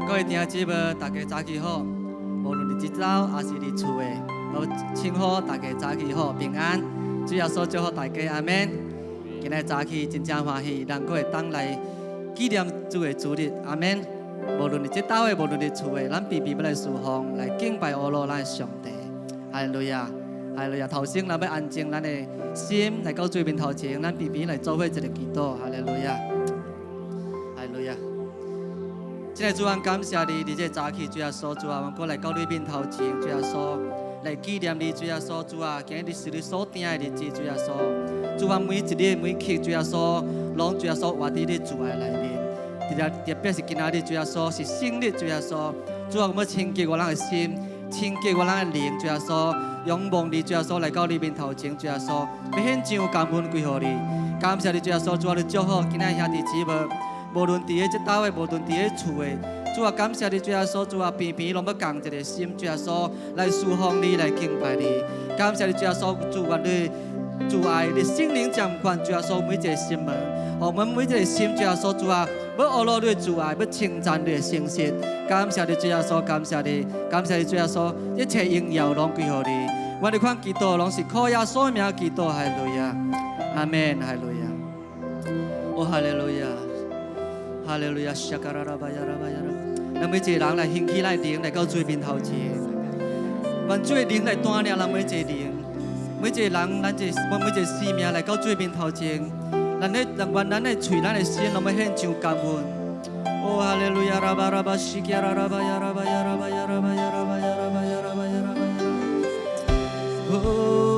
各位弟兄姊妹，大家早起好。无论你即早还是你厝的，都请好大家早起好，平安。主要所祝福大家，阿们。今日早起真正欢喜，咱会当来纪念主的主日，阿们。无论你即早的，无论你厝的，咱必要来侍奉，来敬拜阿罗咱的上帝。哈利路亚，哈利路亚。头先咱要安静咱的心，来到水面头前，咱必来做伙一个祈祷。哈利路亚，哈利路亚。今日主啊，感谢你，你这早起主啊，所主啊，我来到你面头前，主啊所来纪念你，主啊所主啊，今日是你所定的日子，主啊所主啊每一日每刻，主啊所拢主啊所活在你主爱内面。特别是今仔日主啊所是圣日，主啊所主啊，我们清洁我人的心，清洁我人的灵，主啊所仰望你，主啊所来到你面头前，主啊所要献上感恩归乎你，感谢你，主啊所主啊，你祝福今仔兄弟姊妹。无论伫个即岛的，无论伫个厝的，主啊，感谢你，主啊，所主啊，偏偏拢要共一个心，主啊，所来侍奉你，来敬拜你。感谢你，主啊，所主啊，你主爱你圣灵掌管，主啊，所每一个心门，我们每一个心，主啊，所主啊，要学罗你的主爱，要称赞你的诚实。感谢你，主啊，所感谢你，感谢你，主啊，所一切荣耀拢归乎你。我哋款祈祷拢是靠耶稣名祈祷，哈利路亚，阿门，哈利路亚，哦，哈利路亚。哈利路亚，谢卡拉拉巴亚拉巴亚拉，咱每一个人来兴起来灵，来到主面头前，愿主的灵来带领咱每一个灵，每一个人，咱每一个生命来到主面头前，咱的嘴，咱的心，拢要献上感恩。哦，哈利路亚，拉巴拉巴西卡拉拉巴亚拉巴亚拉巴亚拉巴亚拉巴亚拉巴亚拉巴亚拉巴亚拉，哦。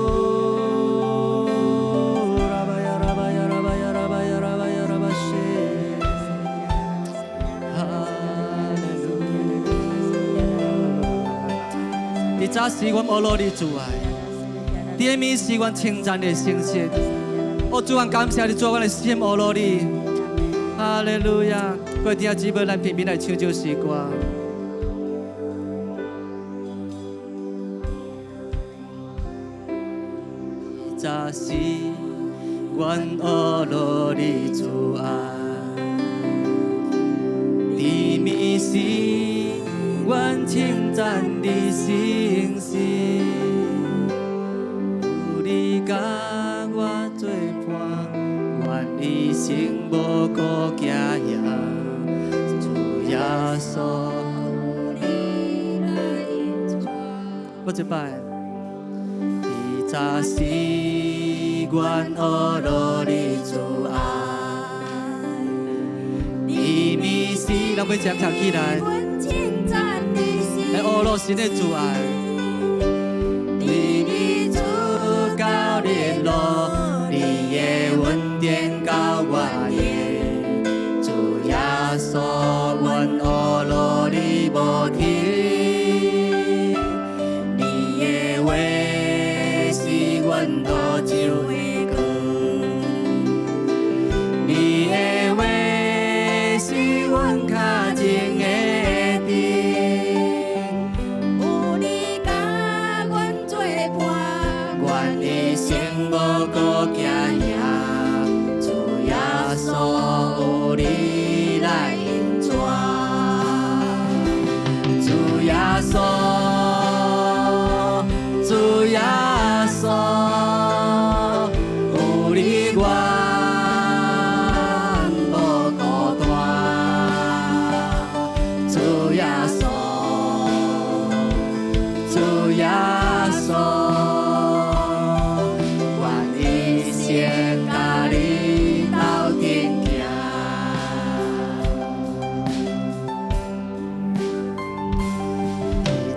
第早是阮学罗你主爱，第二面是阮称赞你诚实。我主啊，感谢你，主阮的心学罗你。哈利路亚！各位弟兄姊妹，咱偏偏来唱这诗歌。第早是阮学罗你主爱，第二面是。愿称赞你诚实，有你甲我作伴，愿一生无顾惊吓。主耶稣，我一摆，第早是愿学罗你主爱，第二是咱要接唱起来。来学罗神的主爱，你主教联络，你的恩典教我的，主耶稣，阮学罗你无停，你的话是阮路走的光，你的话是阮脚前的。无顾惊吓，主耶稣有你来引带，主耶稣，主耶稣，有你我无孤单，主耶稣，主耶稣。甲你斗阵行，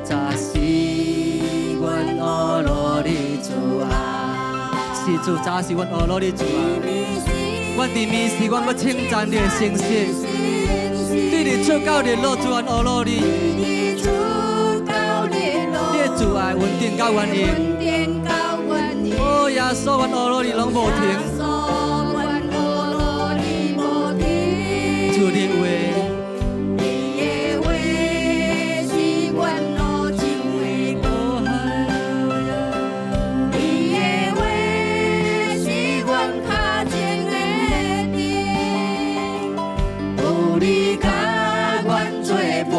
早是阮学罗你主爱，是主早是阮学罗你主爱，阮伫面是阮要称赞你的诚实，对你出到日落，主阮学罗你，你的主爱稳定到原因。哦，耶稣，阮学罗你拢无停。主的话，你的话是阮路走的路，你的话是阮脚前的灯，有你甲阮作伴。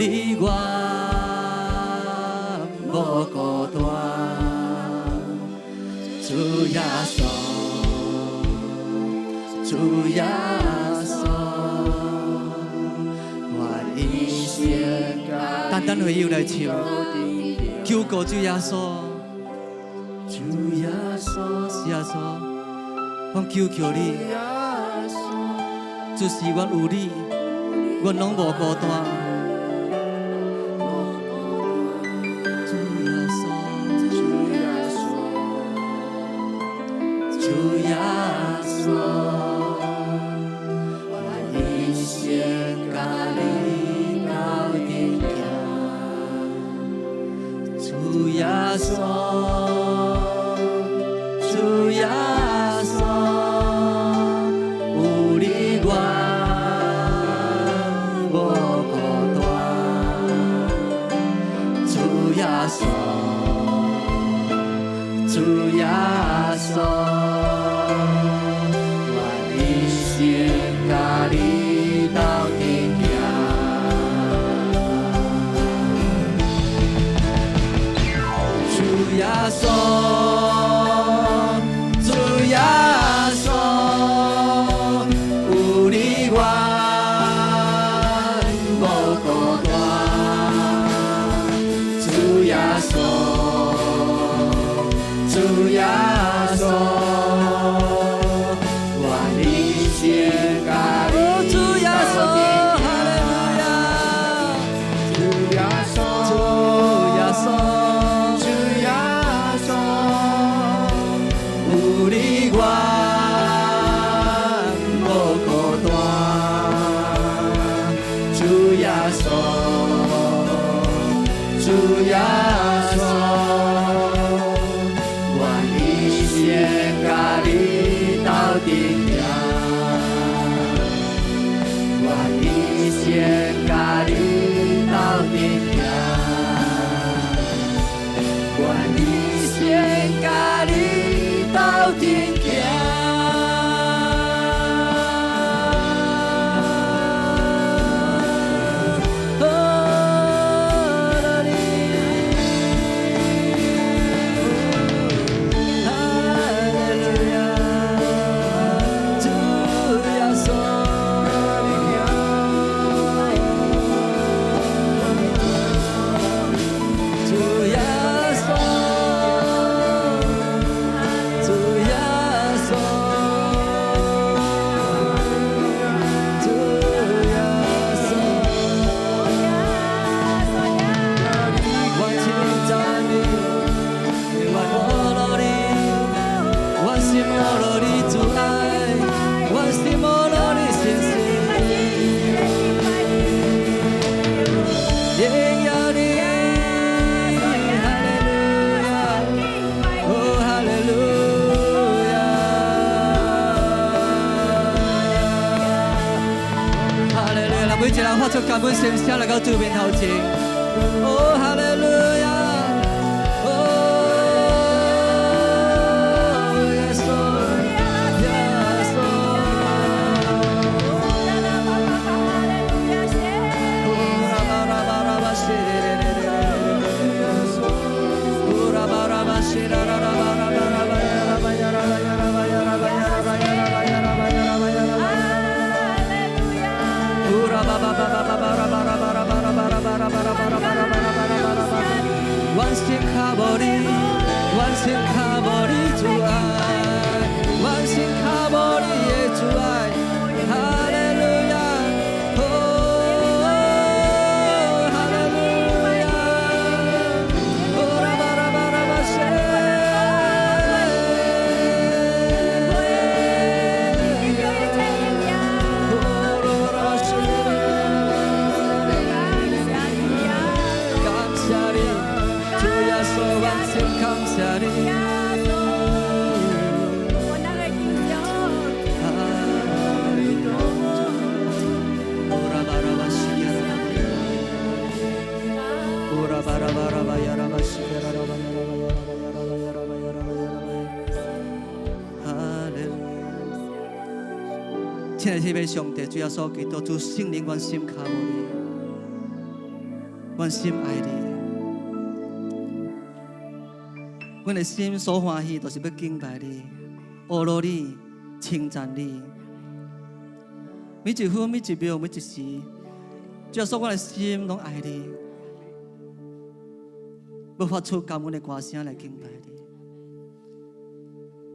你我无孤单，主耶稣，主耶稣，我一生单单为有来唱，求告主耶稣，主耶稣，是耶稣，我求求你，就是我有你，我拢无孤单。感恩神声来到主面头前，哦，哈利路亚，哦，耶稣，耶稣，哦，拉巴拉巴拉巴西，哦，拉巴拉巴西，拉拉拉巴拉巴拉巴呀拉巴呀拉巴呀拉巴呀拉巴呀拉巴呀拉巴呀拉巴呀拉巴呀拉巴呀。One sing kabori, one sing kabori Tuhan, one sing kabori Tuhan, Haleluya, oh Haleluya, oh Rabba Rabba Rabba亲爱的弟兄上帝，主耶稣基督，主圣灵，阮心卡无你，阮心爱你，阮的心所欢喜，就是要敬拜你、阿罗你、称赞你。每一分、每一秒、每一时，主要说阮的心拢爱你，要发出感恩的歌声来敬拜你。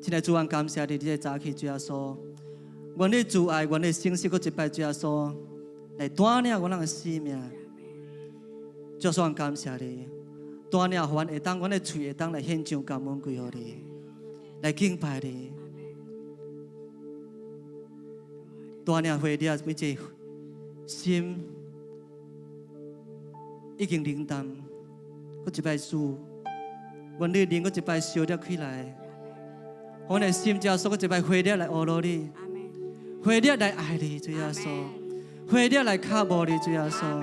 亲爱的主，阮感谢你，你的早起主要说，愿你主爱，愿你信息，搁一摆主要说，来带领阮的生命。就算感谢你，带领阮会当，阮的嘴会当来献上感恩归予你，来敬拜你，带领会了每一个心已经冷淡，搁一摆主，愿你灵搁一摆烧了起来，阮的心就说搁一摆会了来阿罗你，会了来爱你，主耶稣，会了来靠无你，主耶稣。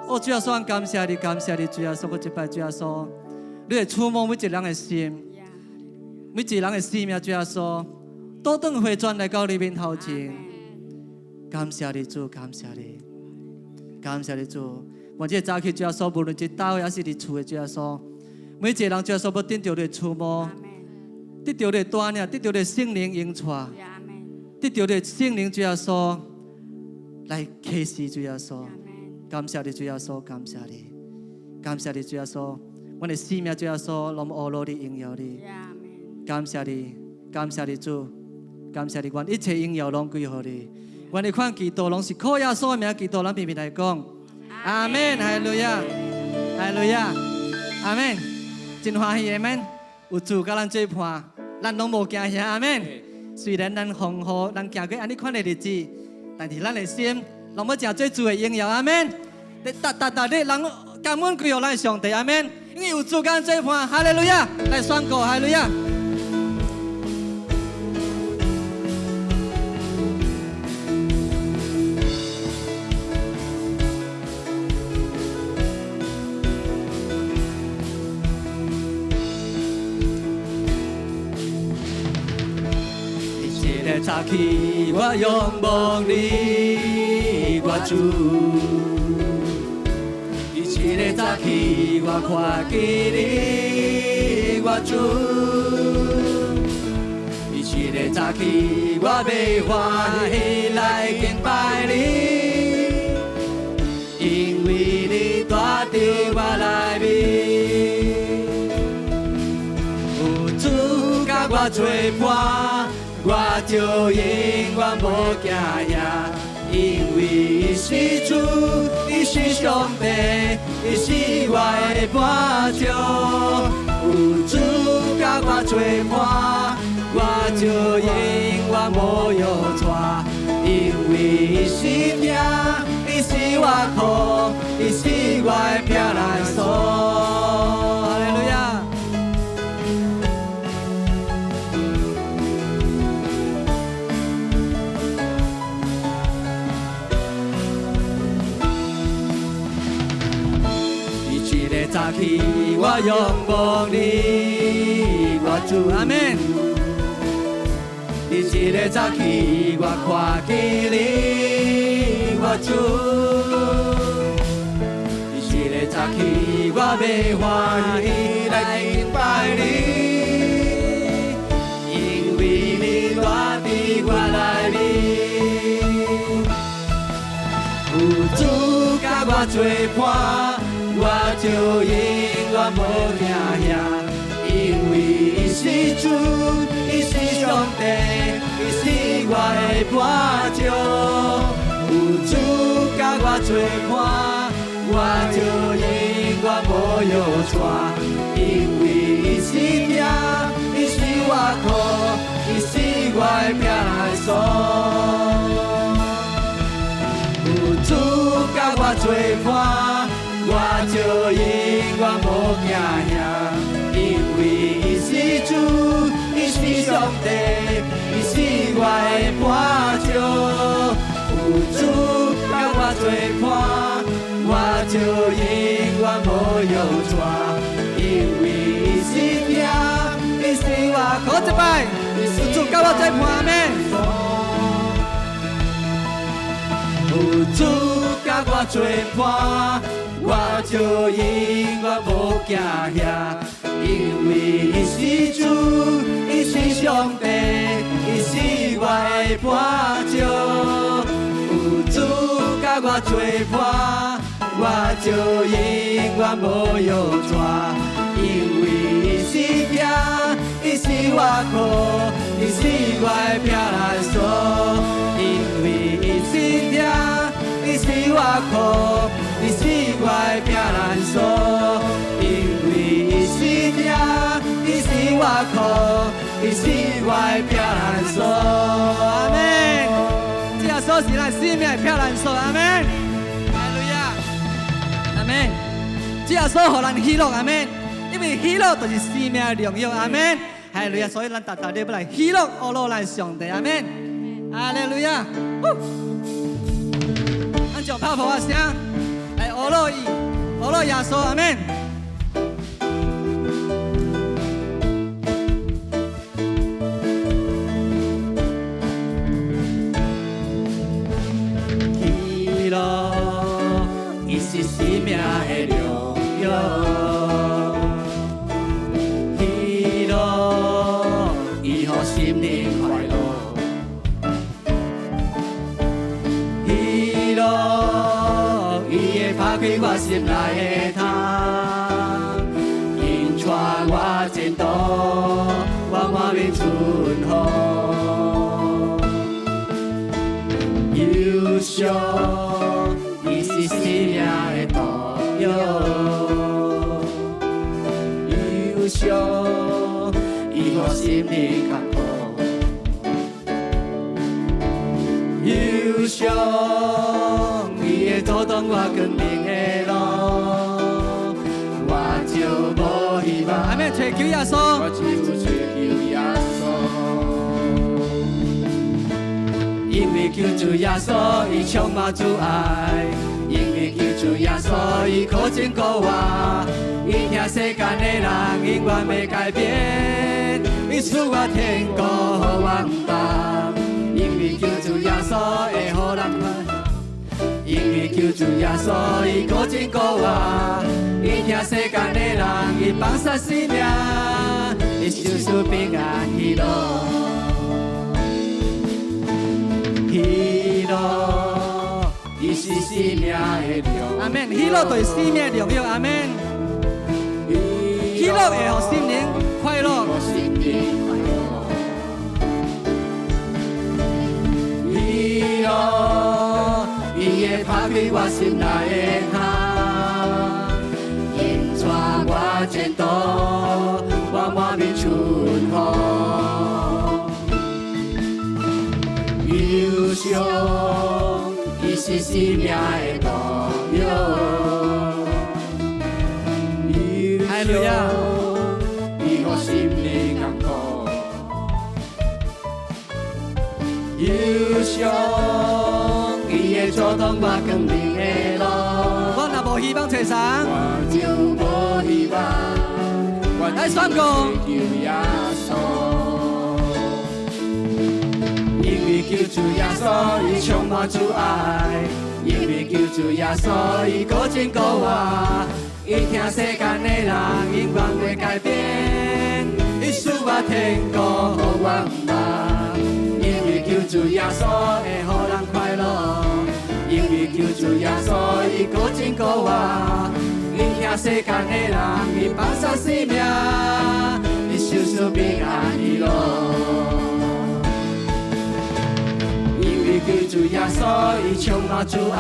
哦，主耶稣，感谢你，感谢你，主耶稣，搁一摆，主耶稣，你会触摸每一人的心，每一人的生命，主耶稣，倒转回转来到你面头前。感谢你，主，感谢你，感谢你，主。我这早起，主耶稣，无论一道也是伫厝的，主耶稣，每一个人，主耶稣，要得到你的触摸，得到你的带领，得到你的圣灵引带，得到你的圣灵，主耶稣，来启示，主耶稣。感谢你，主耶稣，感谢你，感谢你，主耶稣，我的生命，主耶稣，拢阿罗你荣耀你，感谢你，感谢你，主，感谢你，愿一切荣耀拢归予你，愿你款祈祷拢是靠耶稣的名祈祷，咱面面来讲，阿门，哈利路亚，哈利路亚，阿门，真欢喜，阿門，有主甲咱做伴，咱拢无惊吓，阿門。虽然咱风雨，咱行过安尼款的日子，但是咱的心。让我们真做主的荣耀，阿门！大地人感恩归于咱上帝，阿门！因为有主干做伴，哈利路亚！来宣告，哈利路亚！一切的早起，我仰望你。我主，一切的早起，我看见你，我主，一切的早起，我要欢喜来敬拜你，因为你带着我来面，有主甲我作伴，我就永远无惊吓。因为伊是主，伊是上帝，伊是我的伴奏。有主甲我作伴，我就永远无忧愁。因为伊是听，伊是我靠，伊是我的避难所。哈利路亚。早起我仰望你，我主，阿門。一切的早起我看見你，我主。一切的早起我要歡喜來敬拜你，因為你帶着我來面，有主甲我作伴。我就永遠無驚嚇，因為伊是主，伊是上帝，伊是我的伴奏。有主甲我作伴，我就永遠無憂愁，因為伊是聽，伊是我靠，伊是我的避難所。有主甲我作伴。我就永遠無驚嚇，因為伊是主，伊是上帝，伊是我的伴奏。有主甲我作伴，我就永遠無憂愁，因為伊是聽，伊是我靠一擺，有主甲我作伴咩？有主甲我作伴。我就就永远无惊吓，因为伊是主，伊是上帝，伊是我的伴照。有主甲我作伴，我就永远无忧愁，因为伊是镜，伊是我靠，伊是我的避难所，因为伊是镜，伊是我靠，伊是我的避难所，因为伊是镜，伊是我靠，伊是我的避难所。阿門。主耶穌是咱生命的避難所，阿門。哈利路亞，阿門。主耶穌互咱喜樂，阿門。因為喜樂就是生命的榮耀，阿門。哈利路亞，所以咱大家要來喜樂，阿羅咱上帝，阿門。哈利路亞。咱將拍破聲，來阿羅伊，阿羅耶穌，阿門。伊是生命的荣耀，喜乐，伊予心灵快乐，喜乐，伊会打开我心内的窗，引带我前途，我满面春风，忧伤。伊是生命的道路，忧伤，伊予心灵康复，忧伤，伊会阻挡我光明的路，我就无希望。阿妹吹求耶稣，我就吹求耶稣，因为求主耶稣，伊充满主爱。因为求主耶稣，伊可真可活，伊听世间的人永远袂改变，伊赐我天国予我不因为求主耶稣会予人快，因为求主耶稣，伊可真可活，伊听世间的人伊放下生命，伊受赐平安喜乐，喜乐。伊是生命的荣耀，阿門。喜樂就是生命的榮耀，阿門。喜樂會讓心靈快樂，喜樂，伊會打開我心內的窗，引帶我前途，我滿面春風，憂傷。伊是生命的道路，哈利路亞，伊予心靈康復，憂傷，伊會阻擋我光明的路。我若無希望找啥，我就無希望。我來宣告，求耶穌。因为求主耶稣，伊充满主爱；因为求主耶稣，伊可真可活。伊听世间的人永远袂改变，伊赐我天国予我梦。因为求主耶稣会予人快乐，因为求主耶稣伊可真可活。伊听世间的人伊放下生命，伊受赐平安喜乐。求主耶穌，伊充滿主愛；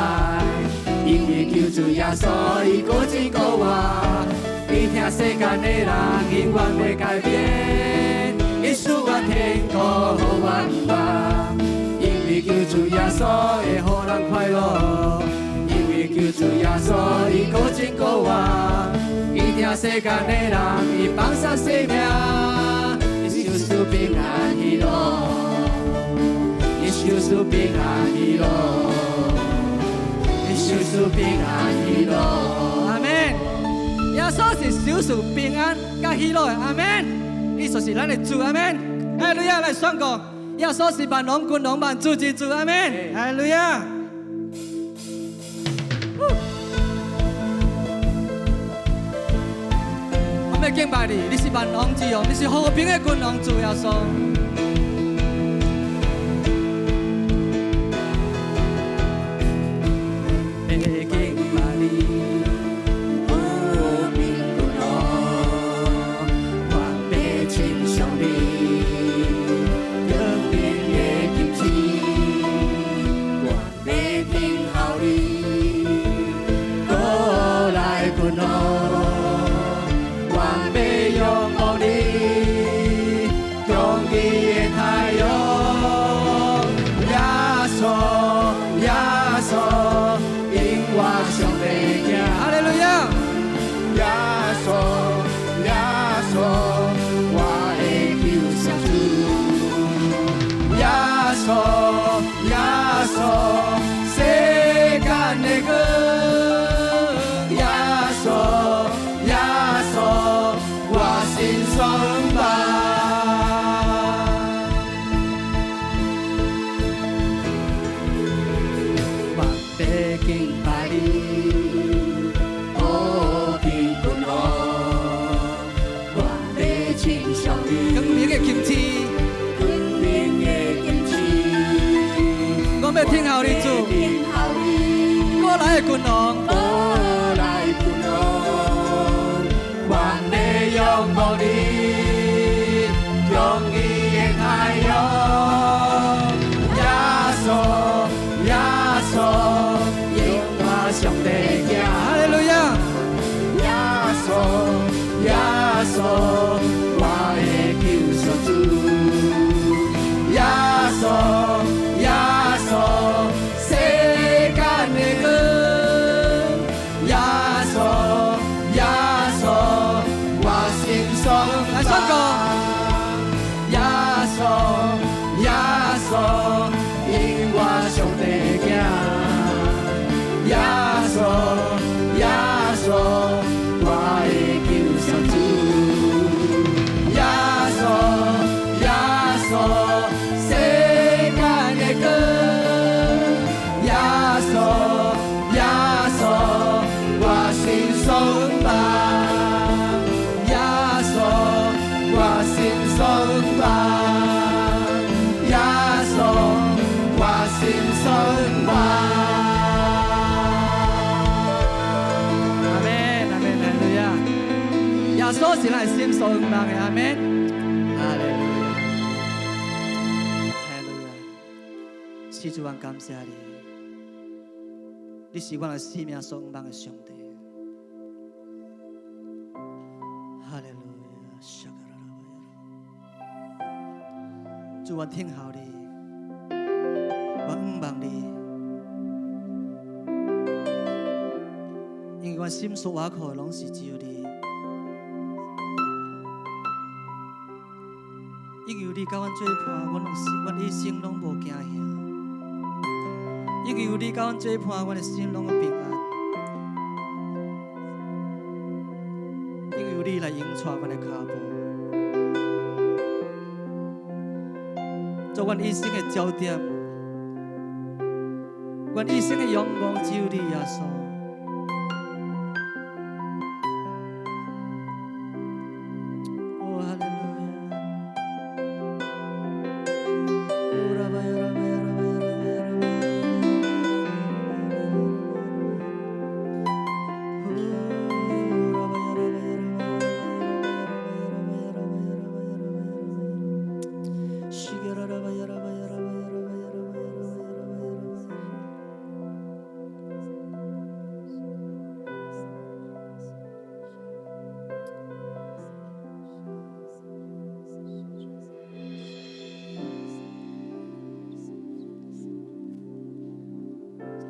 因為求主耶穌，伊可真可活。伊聽世間的人永遠袂改變，伊賜我天國予我夢。因為求主耶穌會予人快樂，因為求主耶穌，伊可真可活。伊聽世間的人，伊放下生命，伊受賜平安喜樂。受賜平安喜樂，受賜平安喜樂，阿門。耶穌是受賜平安甲喜樂的，阿門。伊就是咱的主，阿門。哈利路亞，來宣告，耶穌是萬榮君榮萬主之主，阿門。哈利路亞。要敬拜你，你是万王之王，你是和平的君王，主耶稣。听候你主，我来君王，我要仰望你，用伊的太阳，耶稣，耶稣，永远上帝行，哈利路亚，耶稣，耶稣，我的救赎主，耶稣。世间的光，耶稣，耶稣，我心上来宣告，耶稣，耶稣，因我上帝行，耶稣，耶稣，我的救赎主，耶稣，耶稣，世间的光。所是咱心所盼望的，阿门。哈利路亚，哈利路亚。是主，我感谢你，你是我的生命所盼望的上帝。哈利路亚，主，我听候你，我盼望你，因为我心所挖苦的拢是只有你。因为你甲阮做伴，阮一生拢无惊吓；因为你甲阮做伴，阮的心拢有平安；因为你来引带阮的脚步，做阮一生的焦点，阮一生的仰望只有你，耶稣。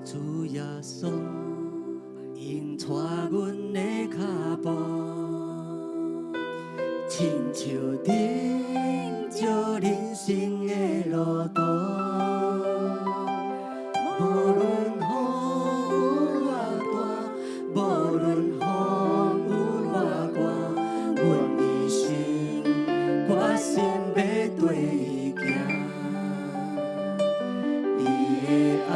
主耶稣，引带阮的脚步，亲像顶照人生的路途。无论风有偌大，无论风有偌大，阮一生决心要对伊行。伊的爱。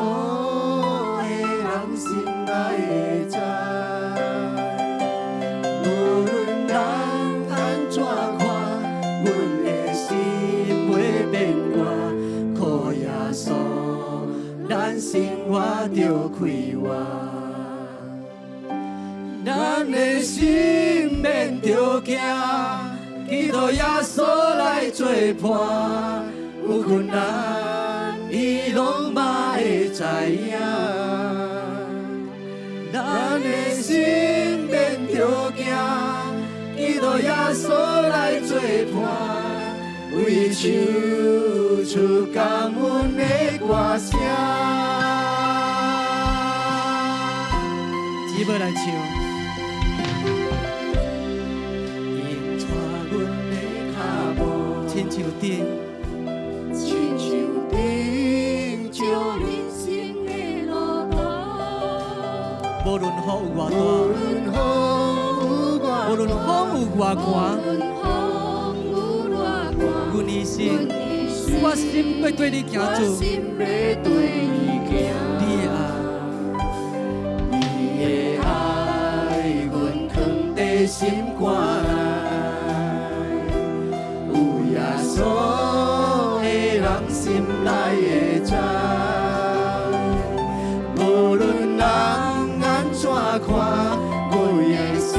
Oh 稣，咱生活就快活。咱的心免着惊，基督耶稣来作伴，有困难伊拢嘛会知影。咱的心免着惊，基督耶稣来作伴，为唱出感恩的歌声。只要来唱。亲像顶，亲像顶，照人生的路途。无论雨有偌大，无论风有偌寒，阮一生，我心要对你行住。你的爱，阮藏在心肝内。所有人心内会知，无论人安怎看，我的心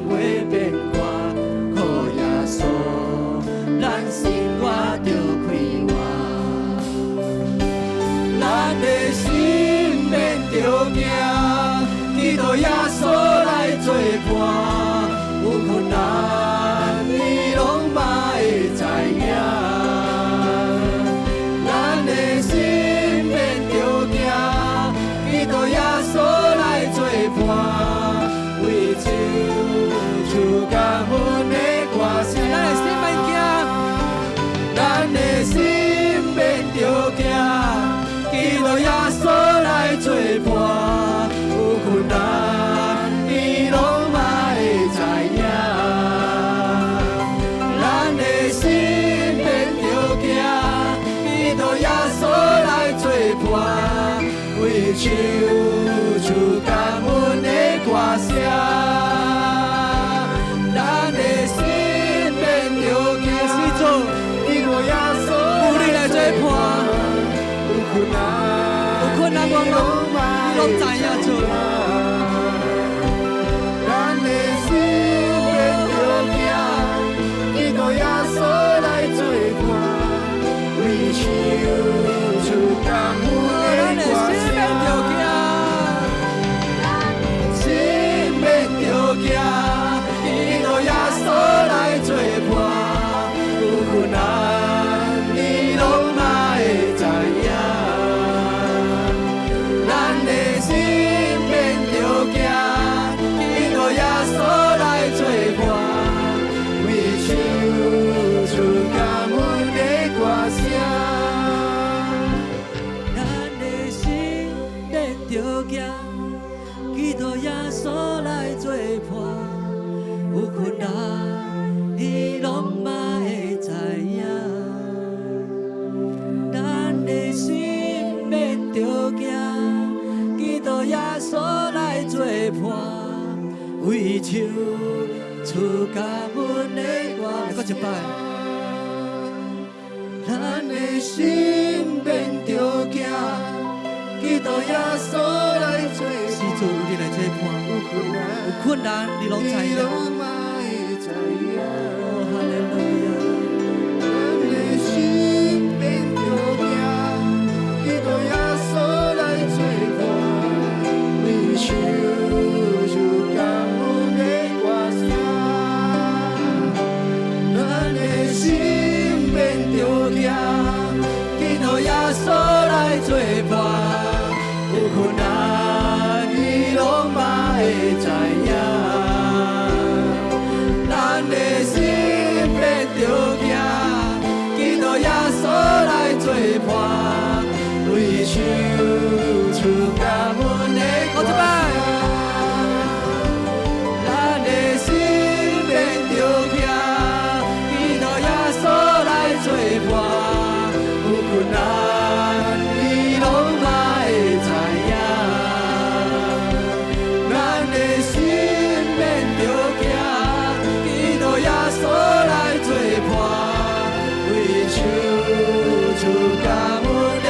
袂变卦。靠耶稣，咱生活着快活。咱的心免着惊，基督耶稣来作伴，有困难伊拢嘛会知影。咱的心免着惊，基督耶稣来作伴，为唱出感恩的歌声。咱的心免着惊，基督耶稣来作伴，有困难伊拢嘛会知影。咱的心免着惊，基督耶稣来作伴，为唱出感恩的歌声。咱的心免着惊，基督耶稣有你来作伴，有困难我拢知影做。咱的心免着惊，基督耶稣来作伴，为唱出感恩的歌声。心免着惊，基督耶稣来作伴，有困难你拢嘛会知影。咱的心免着惊，基督耶稣来作伴，为唱出感恩的歌声。咱的心免着惊，基督耶稣来作伴，有困难伊拢嘛会知影。咱的心免着惊，基督耶稣来作伴，为唱出感恩的歌。来，搁一摆。咱的心免着惊，基督耶稣来作伴，是做你来作伴，有困难你拢知影。哦，哈利路亚。咱的心免着惊，基督耶稣来作伴，为唱出感恩的歌声。咱的心免着惊，基督耶稣来作伴，有困难伊拢嘛会知影。咱的心免着惊，基督耶稣来作伴，为唱出感恩的歌声。咱的心免着惊，基督耶稣来作伴，有困难伊拢嘛会知影。咱的心免着惊，基督耶稣来作伴，为唱出感恩的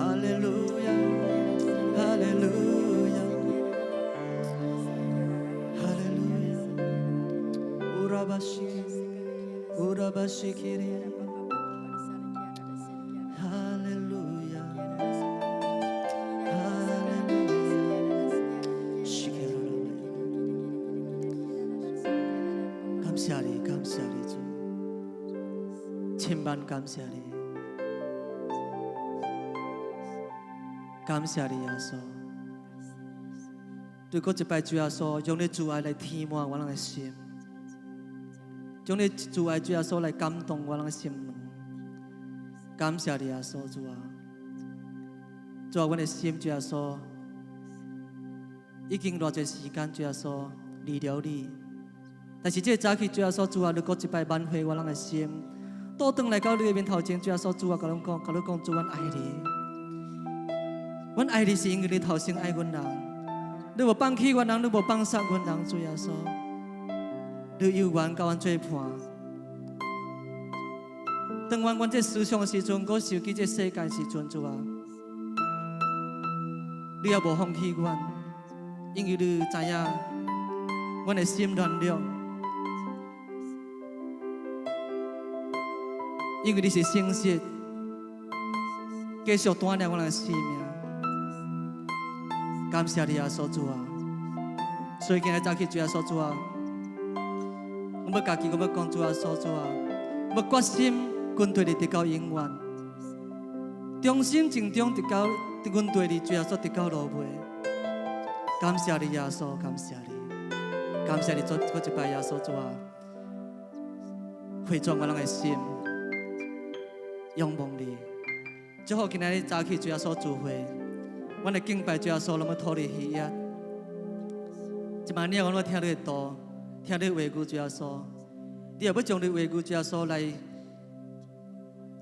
Haleluya, haleluya, haleluya. Urabashi kiri. Haleluya, haleluya. 감사하리, 감사하리 주. 천만 감사하리. 감사하리 야소. 对嗰一拜主耶穌，用你主愛來填滿我哋嘅心，用你主愛主耶穌來感動我哋嘅心靈。感謝你耶穌主啊！主啊，我哋心主耶穌已經偌濟時間主耶穌離了你，但是這早起主耶穌主啊，你嗰一拜挽回我哋嘅心，倒轉來到你嘅面頭前，主耶穌主啊，甲你講主，我愛你。我愛你是因為你頭先愛我人，你無放棄我人，你無放殺我人，主耶穌，你有緣甲我做伴。當我這思想的時陣，我想起這世界時陣，主啊，你也無放棄我，因為你知影我的心軟弱，因為你是誠實，繼續鍛鍊我的生命。感謝你耶穌主啊！所以今日早起主耶穌主啊，我要家己，我要講主耶穌主啊，我決心跟隨你直到永遠，忠心盡忠直到跟隨你主耶穌直到落尾。感謝你耶穌，感謝你，感謝你做嗰一拜耶穌主啊，回轉我哋嘅心，仰望你。最後今日早起主耶穌聚會。我哋敬拜主耶穌，我們討你喜悅。一萬年我們聽你的道，聽你的話語主耶穌。你也要將你的話語主耶穌來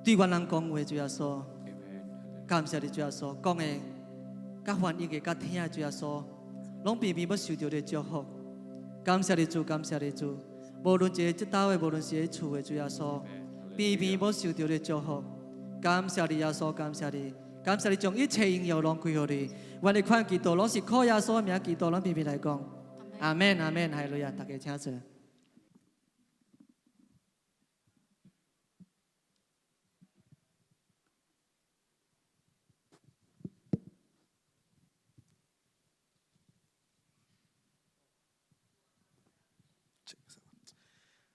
對我人講話主耶穌。感謝你主耶穌，講的、甲翻譯的、甲聽的主耶穌，攏偏偏要受到你祝福。感謝你主，感謝你主。無論是這道的，無論是厝的主耶穌，偏偏要受到你祝福。感謝你耶穌，感謝你。感謝你將一切榮耀攏歸予你，我哋看祈禱攏是靠耶穌的名祈禱，咱偏偏來講，阿門阿門，哈利路亞，大家請坐。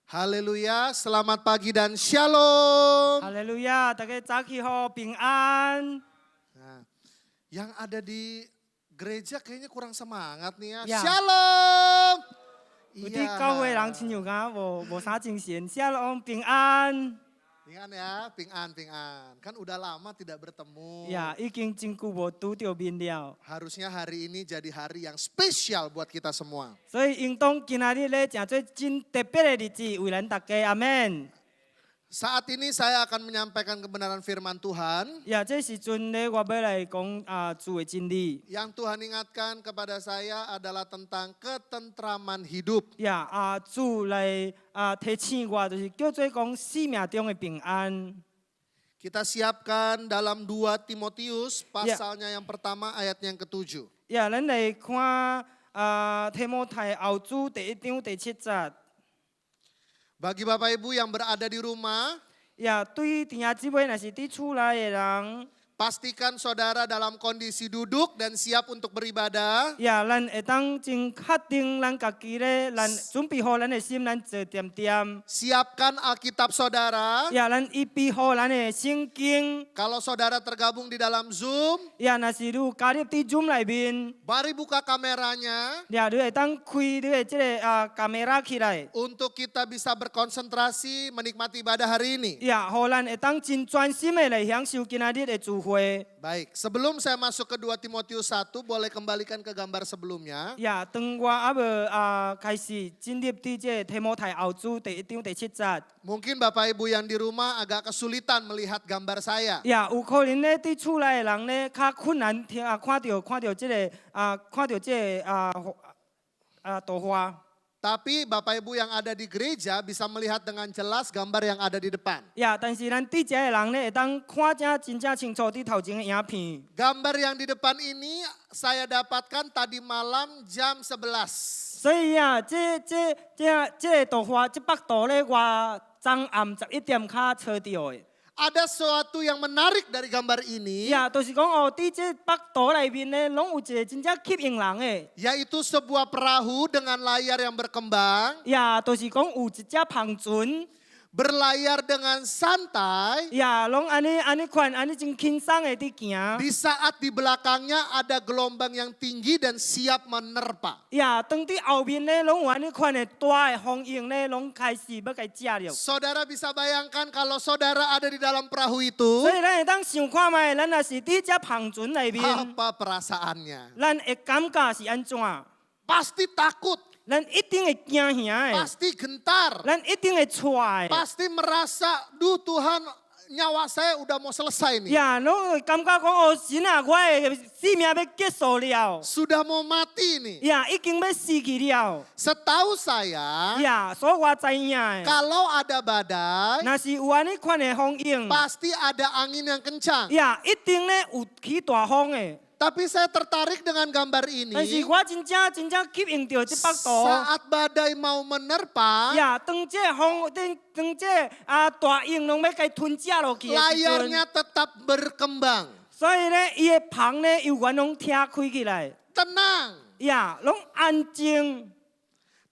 Haleluya, selamat pagi dan shalom. Haleluya, 大家早起好，平安。Nah, yang ada di gereja kayaknya kurang semangat nih ya. Ya. Shalom. 有啲教會人親像講無啥精神，Shalom平安。Pingan ya, pingan. Kan udah lama tidak bertemu. Ya, 已經真久無拄到面了。 Harusnya hari ini jadi hari yang spesial buat kita semua. 所以應當今仔日咧，真做真特別的日子，為咱大家，阿門。 Saat ini saya akan menyampaikan kebenaran firman Tuhan. Ya, 這時陣咧，我要來講主的真理。 Yang Tuhan ingatkan kepada saya adalah tentang ketentraman hidup. Ya, 主來提醒我，就是叫做講生命中的平安。 Kita siapkan dalam 2 Timotius pasalnya yang pertama ayat yang ke-7. Ya, 咱來看提摩太後書第1章第7節。 Bagi Bapak Ibu yang berada di rumah, 呀，對弟兄姊妹，若是佇厝內的人， pastikan saudara dalam kondisi duduk dan siap untuk beribadah. 呀，咱會當真確定咱家己咧，咱準備好咱的心，咱坐點點。 Siapkan Alkitab saudara. 呀，咱預備好咱的聖經。 Kalau saudara tergabung di dalam Zoom, 呀，若是你有加入佇 Zoom 內面， mari buka kameranya 呀，你會當開你的這個camera起來。 untuk kita bisa berkonsentrasi menikmati ibadah hari ini. 呀，互咱會當真專心的來享受今仔日的聚會。 Baik, sebelum saya masuk ke 2 Timotius 1, boleh kembalikan ke gambar sebelumnya. 呀，當我無開始進入佇這提摩太後書第1章第7節。 Mungkin Bapak Ibu yang di rumah agak kesulitan melihat gambar saya. 呀，有可能咧，佇厝內的人咧，較困難看到這個看到這個圖畫。Tapi Bapak Ibu yang ada di gereja bisa melihat dengan jelas gambar yang ada di depan. 呀，但是咱伫遮的人咧，会当看真正清楚伫头前的影片。 Gambar yang di depan ini saya dapatkan tadi malam jam 11. 所以啊，这图画，这幅图咧，我昨暗11点卡找到的。 Ada sesuatu yang menarik dari gambar ini, 呀，就是讲哦，伫这幅图内面咧，拢有一个真正吸引人的。 yaitu sebuah perahu dengan layar yang berkembang, 呀，就是讲有一只帆船。 berlayar dengan santai. 呀，拢安尼款，安尼真轻松的伫行。 Di saat di belakangnya ada gelombang yang tinggi dan siap menerpa. 呀，当伫后面咧，拢有安尼款的大的风影咧，拢开始要甲遮入。 Saudara bisa bayangkan kalau saudara ada di dalam perahu itu, 所以咱会当想看觅，咱若是伫遮帆船内面， apa perasaannya? 咱会感觉是安怎？ Pasti takut, 咱一定会惊吓的， pasti gentar, 咱一定会踹的。 pasti merasa, duh Tuhan nyawa saya udah mau selesai nih. 呀，拢会感觉讲哦，神啊，我的生命要结束了。 Sudah mau mati nih. 呀，已经要死去了。 Setahu saya, 呀，所以我知影的。 kalau ada badai, 若是有安尼款的风影， pasti ada angin yang kencang. 呀，一定咧有起大风的。 Tapi saya tertarik dengan gambar 但是 ini. 我真正吸引到这幅图。 Saat badai mau menerpa, 呀，当这风，当这大影拢要甲伊吞食落去的时阵， layarnya tetap berkembang. 所以咧，伊的棚咧又完拢拆开起来。 Tenang. 呀，拢安静。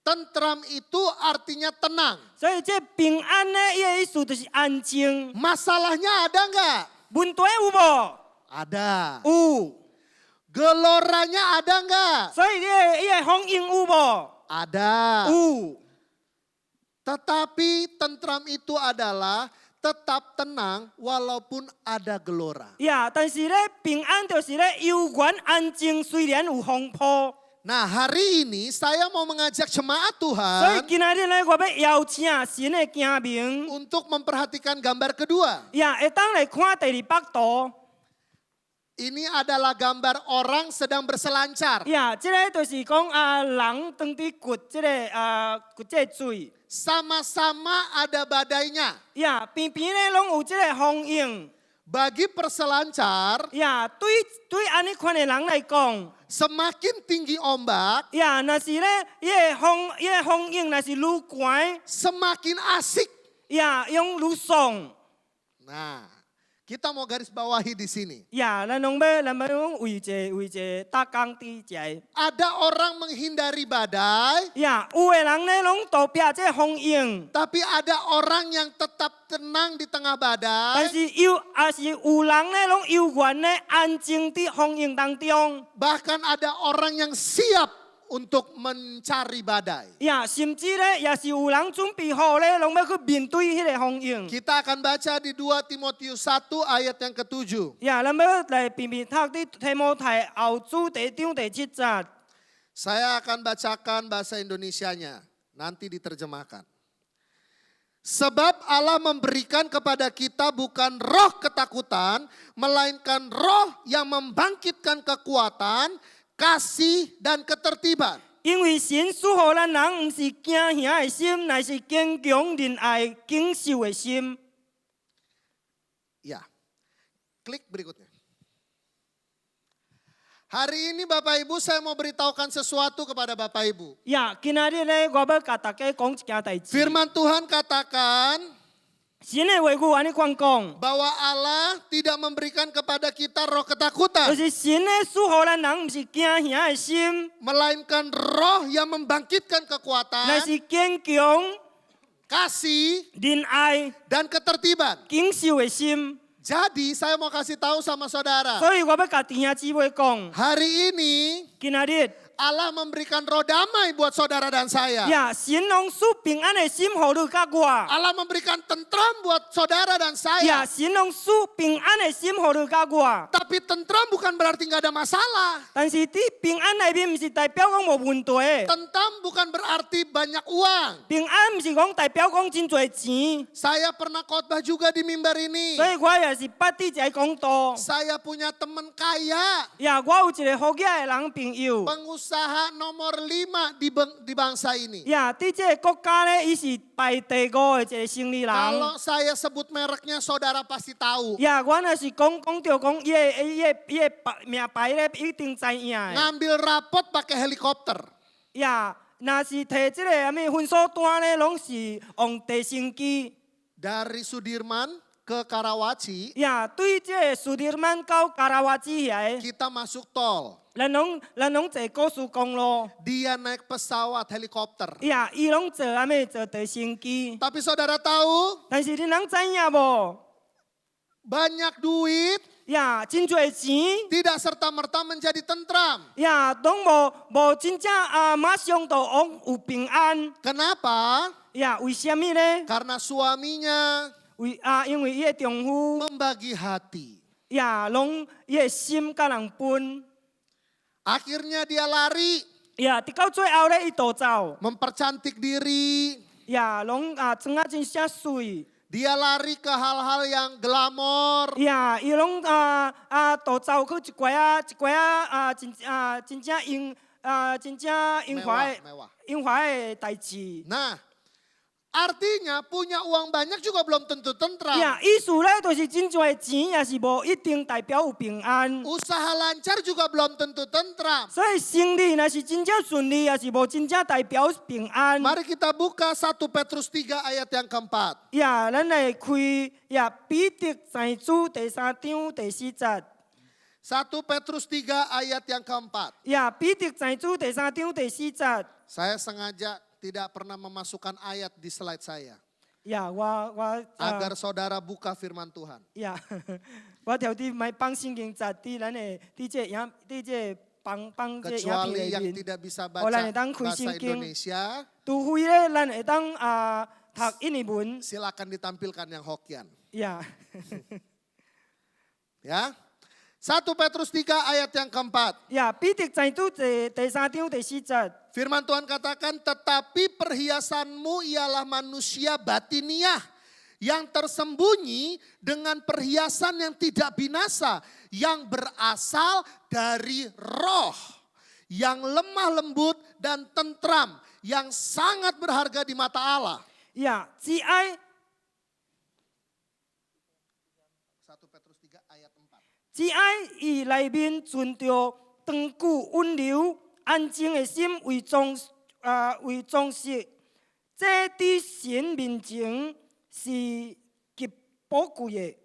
Tentram itu artinya tenang. 所以这平安咧，伊的意思就是安静。 Masalahnya ada nggak? 问题有无？ Ada. 有。 Geloranya ada nggak? 所以伊的风影有无？ Ada. 有。 Tetapi tentram itu adalah tetap tenang walaupun ada gelora. 呀，但是咧平安就是咧悠然安静，虽然有风波。 Nah, hari ini saya mau mengajak jemaat 所以 Tuhan 今仔日咧，我要邀请神的子民， untuk memperhatikan gambar kedua. 呀，会当来看第二幅图。 Ini adalah gambar orang sedang berselancar. 呀，这个就是讲人当伫掘这个水。 Sama-sama ada badainya. 呀，边边咧拢有这个风影。 Bagi perselancar, 呀，对安尼款的人来讲， semakin tinggi ombak, 呀，若是咧伊个风影若是愈悬， semakin asik. 呀，用愈爽。 Nah, kita mau garis bawahi di sini. 呀，咱拢为一搭工伫遮。 Ada orang menghindari badai, 呀，有的人咧拢躲避这风影， tapi ada orang yang tetap tenang di tengah 但 badai. 是有人咧拢悠然咧安静伫风影当中。 Bahkan ada orang yang siap untuk mencari badai. 呀，甚至咧也是有人准备好咧，拢要去面对迄个风影。 Kita akan baca di 2 Timotius 1 ayat yang ke-7. 呀，咱要来片读伫提摩太后书第1章第7节。 Saya akan bacakan bahasa Indonesianya, nanti diterjemahkan. Sebab Allah memberikan kepada kita bukan roh ketakutan, melainkan roh yang membangkitkan kekuatan, kasih dan ketertiban. 因为神赐予咱人，毋是惊吓的心，乃是坚强、仁爱、谨守的心。 Ya, klik berikutnya. Hari ini Bapak Ibu saya mau beritahukan sesuatu kepada Bapak Ibu. 呀，今仔日咧，我要甲大家讲一件代志。 Firman Tuhan katakan 神的话语安尼款讲， bahwa Allah tidak memberikan kepada kita roh 就 ketakutan, 是神咧赐予咱人，毋是惊吓的心， melainkan roh yang membangkitkan 乃 kekuatan, 是坚强、 kasih, 仁爱、 dan ketertiban. 谨守的心。 Jadi saya mau kasih tahu sama saudara, 所以我要甲弟兄姊妹讲， hari ini 今仔日 Allah memberikan roh damai buat saudara dan saya. 呀，神拢赐平安的心予你甲我。 Allah memberikan tentram buat saudara dan 呀， saya. 神拢赐平安的心予你甲我。 Tapi tentram bukan berarti nggak ada masalah. 但是伫平安内面，毋是代表讲无问题。 Tentram bukan berarti banyak uang. 平安毋是讲代表讲真侪钱。 Saya pernah khotbah juga di mimbar ini. 所以我也是捌伫一个讲道。 Saya punya teman kaya, 呀，我有一个好野的人朋友， pengusaha pengusaha nomor 5 di bangsa ini. 呀，伫这个国家咧，伊是排第5的一个生理人。 Kalau saya sebut mereknya saudara pasti tahu. 呀，我若是讲到讲伊的名牌咧，一定知影的。 Ngambil rapot pakai helikopter. 呀，若是摕即个啥物分数单咧，拢是用直升机。 Dari Sudirman ke Karawaci, 呀，对即个苏迪曼到卡拉瓦基遐， kita masuk tol. 咱拢坐高速公路。 Dia naik pesawat helikopter. 呀，伊拢坐啥物坐直升机。 Tapi saudara tahu, 但是你能知影无？ banyak duit 呀，真侪钱。 tidak serta-merta menjadi tentram. 呀，拢无真正马上就有平安。 Kenapa? 呀，为什么呢？ Karena suaminya 因为伊的丈夫 membagi hati. 呀，拢伊的心甲人分。 Akhirnya dia lari, 呀，直到最后咧，伊逃走。 mempercantik diri. 呀，拢装啊真正水。 Dia lari ke hal-hal yang glamor. 呀，伊拢逃走去一寡真正英华的 Mewah. 英华的代志。 Nah, artinya punya uang banyak juga belum tentu tentram. 呀，意思咧就是真侪钱也是无一定代表有平安。 Usaha lancar juga belum tentu tentram. 所以生理若是真正顺利，也是无真正代表平安。 Mari kita buka 1 Petrus 3 ayat yang keempat. 呀，咱来开呀彼得前书第3章第4节。 1 Petrus 3 ayat yang keempat. 呀，彼得前书第3章第4节。 Saya sengaja tidak pernah memasukkan ayat di slide saya. 呀，我 Agar saudara buka firman Tuhan. 呀，我条啲买放圣经节伫咱的伫这放这影片 Kecuali 里 yang 面。 tidak bisa Oh, baca lain tang kui bahasa singking. Indonesia, 除非咧，咱会当读印尼文。 silakan ditampilkan yang Hokian. 呀， Ya. 1 Petrus 3 ayat yang keempat. 呀，彼得前书第3章第4节。 Firman Tuhan katakan, tetapi perhiasanmu ialah manusia batiniah yang tersembunyi dengan perhiasan yang tidak binasa, yang berasal dari roh, yang lemah lembut dan tentram, yang sangat berharga di mata Allah. 呀，只爱 1 Petrus 3 ayat 4. 只爱伊内面存着长久温柔安静的心为装饰，这伫神面前是极宝贵的。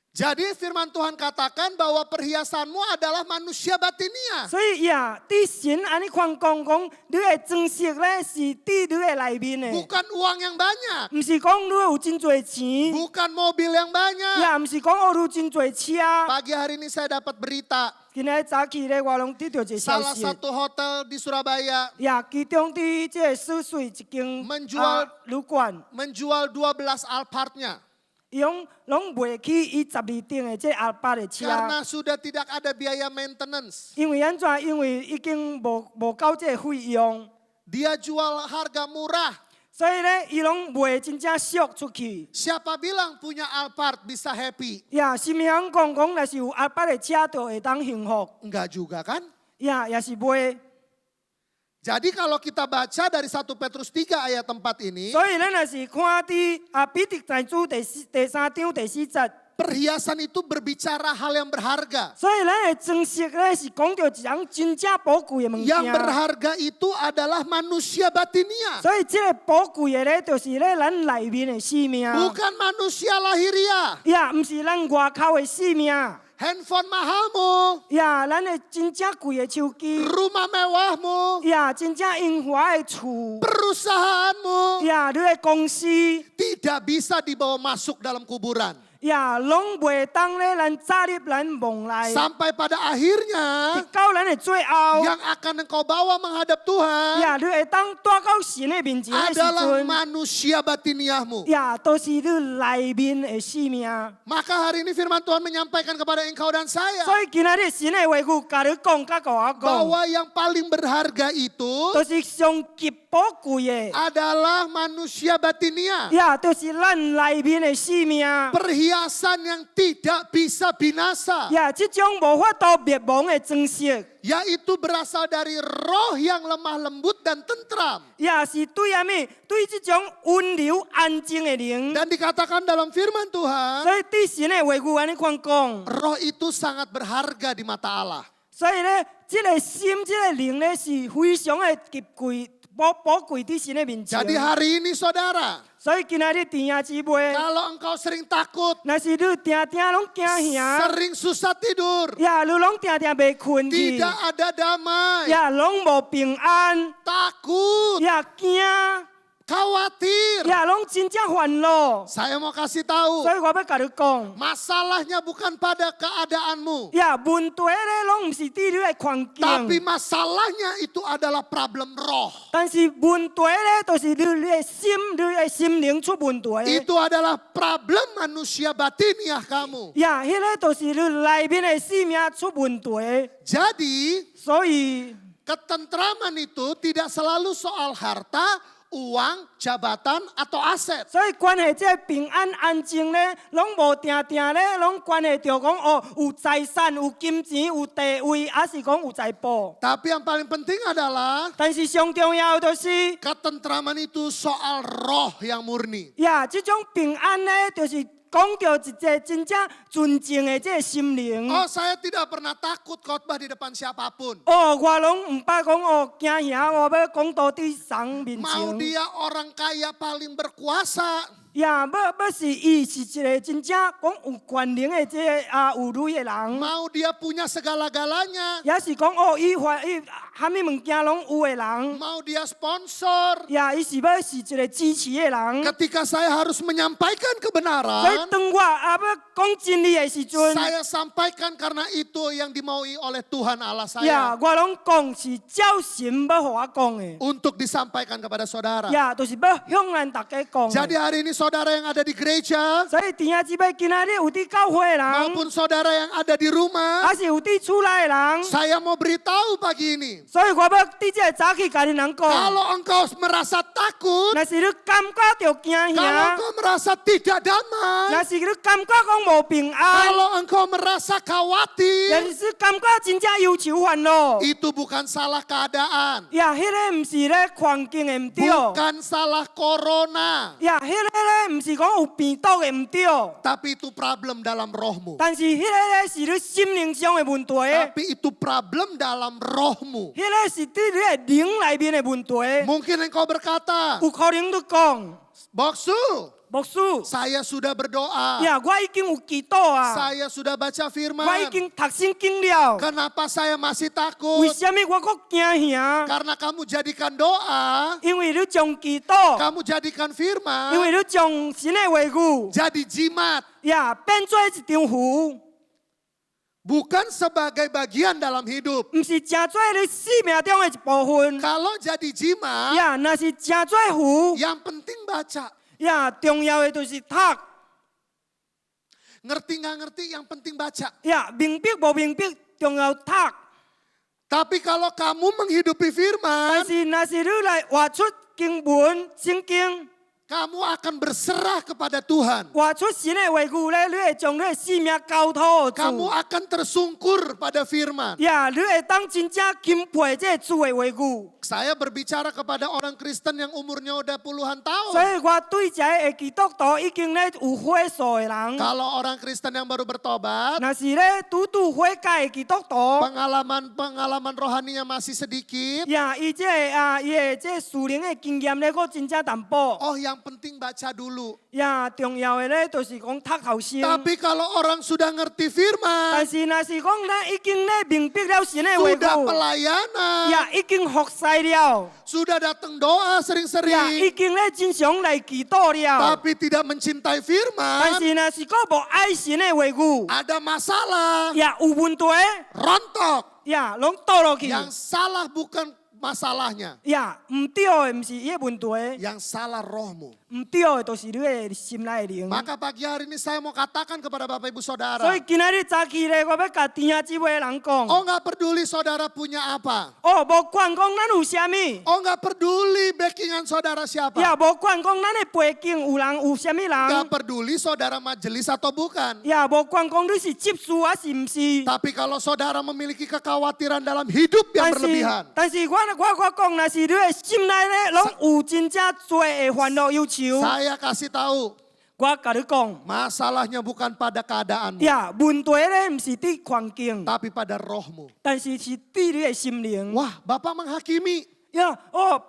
Jadi firman Tuhan katakan bahwa perhiasanmu adalah manusia batiniah. 所以呀，伫神安尼看讲，你的装饰咧是伫你的内面的， Bukan uang yang banyak. 唔是讲你有真侪钱， Bukan mobil yang banyak. 也唔是讲我有真侪车。 Pagi hari ini saya dapat berita. 今日早起咧，我拢得到一个消 Salah 息， satu hotel di Surabaya 也其中伫即个水水一间旅馆， menjual 12 Alphardnya. 伊拢卖起伊12顶的这阿巴的车， Karena sudah tidak ada biaya maintenance. 因为安怎？因为已经无够这个费用， Dia jual harga murah. 所以咧，伊拢卖真正俗出去。 Siapa bilang punya Alphard bisa happy? 呀，是毋是人讲若是有阿巴的车，就会当幸福？ Enggak juga kan? 呀，也是卖。 Jadi kalau kita baca dari 1 Petrus 3 ayat 4 ini, 所以咱若是看伫彼得前书第3章第4节， perhiasan itu berbicara hal yang berharga. 所以咱的装饰咧是讲到一样真正宝贵的物件。 Yang berharga itu adalah manusia batiniah. 所以这个宝贵的咧，就是咧咱内面的生命， Bukan manusia lahiriah. 也毋是咱外口的生命。 Handphone mahalmu, 呀，咱的真正贵的手机， rumah mewahmu, 呀，真正英华的厝， perusahaanmu 呀，你的公司， tidak bisa dibawa masuk dalam kuburan. 呀，拢袂当咧咱扎入咱梦内。 Sampai pada akhirnya 到咱的最后， yang akan engkau bawa menghadap Tuhan 呀，你会当带到神的面前的时 adalah 阵， manusia batiniahmu. 呀，都是你内面的生命。 Maka hari ini firman Tuhan menyampaikan kepada engkau dan saya 所以今仔日神的话语，甲你讲，甲我讲， bahwa yang paling berharga itu 都是上极宝贵的， adalah manusia batinia. 就是咱内面的生命。 Perhiasan yang tidak bisa binasa. 这种无法度灭亡的装饰， Yaitu berasal dari roh yang lemah lembut dan tentram. 是对咩？对这种温柔安静的灵。 Dan dikatakan dalam firman Tuhan, 所以对神的话语安尼款讲， roh itu sangat berharga di mata Allah. 所以呢，这个心、这个灵呢是非常的珍贵、宝贵在神的面前。 Jadi hari ini saudara, 所以今仔日弟兄姊妹， kalau engkau sering takut, 若是你定拢惊吓， sering susah tidur, 你拢定袂困去， tidak ada damai, 拢无平安， takut, 惊， khawatir. 拢真正烦恼。 Saya mau kasih tahu, 所以我要甲你讲， masalahnya bukan pada keadaanmu, 问题咧拢毋是伫你的环 tapi 境， masalahnya itu adalah problem roh. 但是问题咧就是你的心灵出问题。 Itu adalah problem manusia batiniah kamu. 迄个就是你内面的生命出问题。 Jadi 所以， ketentraman itu tidak selalu soal harta, uang, jabatan, atau aset. 所以关系这平安安静咧，拢无定咧，拢关系着讲有财产、有金钱、有地位，还是讲有财宝。 Tapi yang paling penting adalah 但是上重要的就是， ketentraman itu soal roh yang murni. 这种平安咧，就是讲到一个真正纯正的这个心灵。 Oh, saya tidak pernah takut khotbah di depan siapapun. 我拢唔捌讲惊吓，我要讲到伫神面 Mau 前。 dia orang kaya paling berkuasa, 要是伊是一个真正讲有权能的这个有女的人， mau dia punya segala-galanya, 也是讲伊啥物物件拢有的人， mau dia sponsor. 伊是要是一个支持的人。 Ketika saya harus menyampaikan 所以 kebenaran, 当我要讲真理的时阵， saya sampaikan karena itu yang dimaui oleh Tuhan Allah saya. 我拢讲是照神要互我讲的， Untuk disampaikan kepada saudara. 就是要向咱大家讲的。 Jadi hari ini saudara yang ada di gereja, 所以弟兄姊妹，今仔日有伫教会的人， maupun saudara yang ada di rumah, 还是有伫厝内的人， saya mau beritahu pagi ini. 所以我要伫这个早起甲你人讲， Kalau engkau merasa takut, 若是你感觉到惊 kalau 吓， engkau merasa tidak damai, 若是你感觉讲无平安， kalau engkau merasa 若 khawatir, 是感觉真正忧愁烦恼， itu bukan salah keadaan, 迄个毋是咧环境的毋对， bukan salah corona, 迄个咧毋是讲有病毒的毋对， tapi itu problem dalam rohmu. 但是迄个咧是你心灵上的问题，迄 Tapi itu problem dalam rohmu. 个是伫你的灵内面的问题。 Mungkin engkau berkata, 有可能你讲， Boksu, 牧师， saya sudah berdoa, 我已经有祈祷啊， saya sudah baca 我已 firman. 经读圣经了， Kenapa saya masih 为 takut? 什么我阁惊吓？ Karena kamu jadikan doa, 因为你将祈祷， kamu jadikan 因 firman 为你将神的话语， jadi jimat, 变做一张符， bukan sebagai bagian dalam hidup. 毋是真做你生命中的一部分。 Kalau jadi jimat, 若是真做符， yang penting baca. 重要的就是读。 Ngerti nggak ngerti, yang penting baca. 明白无明白，重要读。 Tapi kalau kamu menghidupi 但 firman, 是若是你来活出经文、圣经， kamu akan berserah kepada Tuhan. 活出神的话语咧，你会将你的生命交托主。 Kamu akan tersungkur pada firman. 你会当真正钦佩这主的话语。 Saya berbicara kepada orang Kristen yang umurnya udah puluhan 所 tahun. 以我对这个基督徒已经咧有悔数的人， Kalau orang Kristen yang baru bertobat, 若是咧拄悔改的基督徒， pengalaman rohaninya masih sedikit. 伊这伊的这属灵的经验咧，佫真正淡薄。 Oh, yang penting baca dulu. 重要的咧，就是讲读后先。 Tapi kalau orang sudah ngerti 但 firman, 是若是讲咱已经咧明白了神的话 sudah 语。 pelayanan, 已经服侍了， sudah datang doa 已 sering-sering, 经咧真常来祈祷了。 tapi tidak mencintai 但 firman, 是若是佫无爱神的话语， ada masalah, 有问题， rontok. 拢倒落去。 Yang salah bukan masalahnya. 呀，唔对的唔是伊的问题， Yang salah rohmu. 唔对的都是你的心内的灵。 Maka pagi hari ini saya mau katakan kepada Bapak Ibu 所 Saudara. 以今仔日早起咧，我要甲弟兄姊妹的人讲， Oh nggak peduli saudara punya apa. 哦，无管讲咱有啥物， Oh nggak peduli backingan saudara siapa. 呀，无管讲咱的背景有人有啥物人， Nggak peduli saudara majelis atau bukan. 呀，无管讲你是接事还是唔是。 Tapi kalau saudara memiliki kekhawatiran dalam hidup yang berlebihan. 但是我讲，若是你的心内咧，拢有真正多的烦恼忧愁， Saya kasih tahu. 我甲你讲， Masalahnya bukan pada keadaanmu. 呀，问题咧唔是伫环境， Tapi pada rohmu. 但是是伫你的心灵。 Wah Bapak menghakimi. 呀，哦，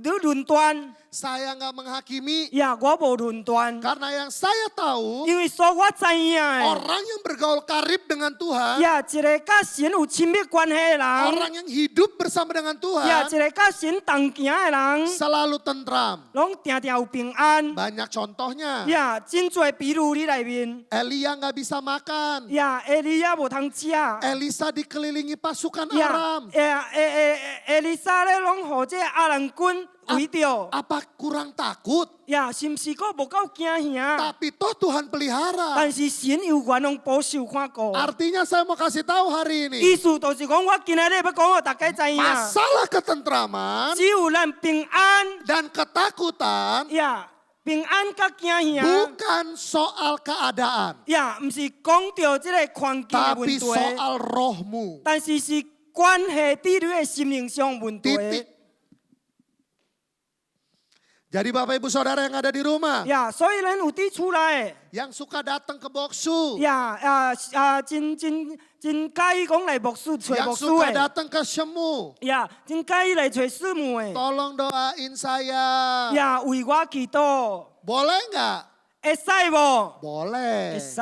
你论断， Saya nggak menghakimi. 呀，我无论断， Karena yang saya tahu. 因为所我知影的。 Orang yang bergaul karib dengan Tuhan. 呀，一个甲神有亲密关系的人， Orang yang hidup bersama dengan 呀， Tuhan. 一个甲神同行的人， Selalu tentram. 拢定定有平安。 Banyak contohnya. 呀，真多比如你内面， Elia nggak bisa makan. 呀，埃利亚无通食， Elisa dikelilingi pasukan 呀 Aram.，埃利莎咧拢互这阿兰军围着， Apa kurang takut? 呀，是毋是个无够惊吓？ Tapi toh Tuhan pelihara. 但是神有愿拢保守看顾。 Artinya saya mau kasih tahu hari ini. 意思就是讲，我今日要讲，互大家知影， Masalah ketentraman 只有咱平安， dan ketakutan 呀，平安甲惊吓。 bukan soal keadaan. 呀，唔是讲到这个环境的问 Tapi 题， soal rohmu. 但是是关系伫你的心灵上问题。 Titik. Jadi Bapak Ibu Saudara yang ada di rumah. 呀，所以咱有伫厝内， Yang suka datang ke boksu. 呀真介意讲来牧师找 Yang 牧师 suka 的， datang ke semu. 呀，真介意来找师母的， Tolong doain saya. 呀，为我祈祷， Boleh nggak? 会使无？ Boleh. 会使，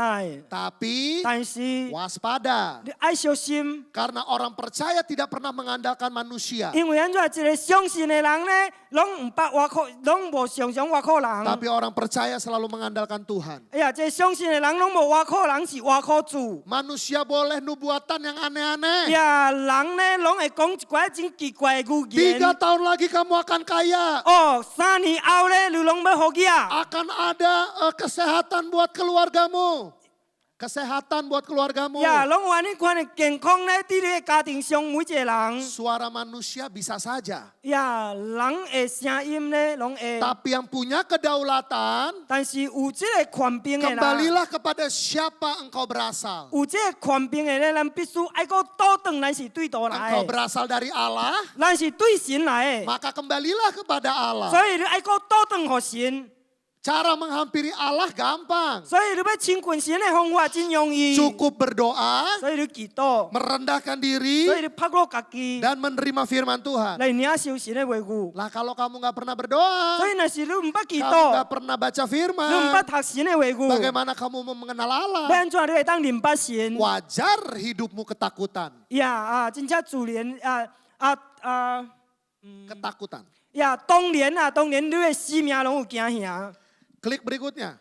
Tapi 但是 waspada. 你爱小心， Karena orang percaya tidak pernah mengandalkan manusia. 因为咱一个相信的人咧，拢唔捌外靠，拢无常常外靠人。 Tapi orang percaya selalu mengandalkan Tuhan. 哎呀，这相信的人拢无外靠人，是外靠主。 Manusia boleh nubuatan yang aneh-aneh. 呀，人咧拢会讲一寡真奇怪的语言。 3 tahun lagi kamu akan kaya. 哦，3年后咧，你拢要好呀。 Akan ada kesehatan buat keluargamu. Kesehatan buat keluargamu. 呀，拢有安尼款的健康咧，伫你的家庭上每一个人。 Suara manusia bisa saja. 呀，人的声音咧，拢会。 Tapi yang punya kedaulatan, 但是有这个权柄的人， kembalilah kepada siapa engkau berasal. 有这个权柄的咧，咱必须爱个倒转，咱是对倒 Engkau 来的， berasal dari Allah, 咱是对神来的。 maka kembalilah kepada Allah. 所以你爱个倒转互神。 Cara menghampiri Allah gampang. 所以你要亲近神的方法真容易。 Cukup berdoa, 所以你祈祷， merendahkan 所 diri, 以你拍落家己， dan menerima firman Tuhan. 来领受神的话语。 Lah kalau kamu nggak pernah berdoa, 所以若是你唔捌祈 kamu 禱， nggak pernah baca 你唔捌 firman, 讀神的話語， bagaimana kamu mau mengenal 要 Allah? 安怎你會當明白神？ Wajar hidupmu ketakutan. 呀真正自然Ketakutan. 當然你的生命攏有驚嚇。 Klik berikutnya.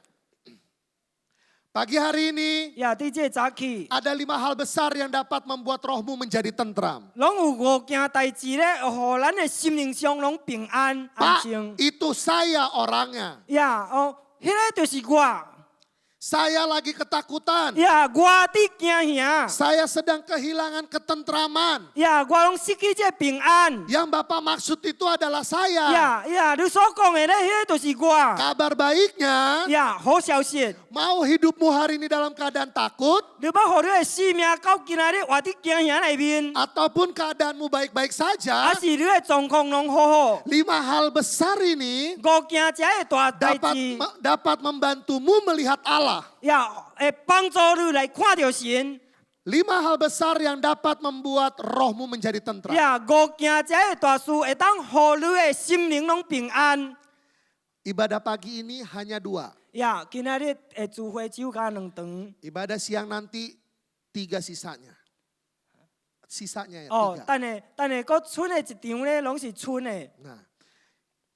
Pagi hari ini 伫這早起， ada 5 hal besar yang dapat membuat rohmu menjadi tentram. 攏有5件代志咧，互咱的心靈上攏平安安 Pak, 靜。 itu saya orangnya. 迄個就是我。 Saya lagi ketakutan. 我伫驚嚇。 Saya sedang kehilangan ketentraman. 我攏失去這平安。 Yang Bapak maksud itu adalah saya. 你所講的咧，迄個就是我。 Kabar baiknya, 好消息。 mau hidupmu hari ini dalam keadaan takut, 你要互你的生命到今仔日活伫驚嚇內面， ataupun keadaanmu baik-baik 還 saja, 是你的狀況攏好好。 5 hal besar ini 5件這的大代 dapat 志， dapat membantumu melihat Allah. 會幫助你來看到神。 5 hal besar yang dapat membuat rohmu menjadi tentram. 5件這的大事會當互你的心靈攏平安。 Ibadah pagi ini hanya 2. 今仔日的聚會只有加2場。 Ibadah siang nanti 3 sisanya. Sisanya ya 3. 等下佫剩的1場咧，攏是剩的。 Nah,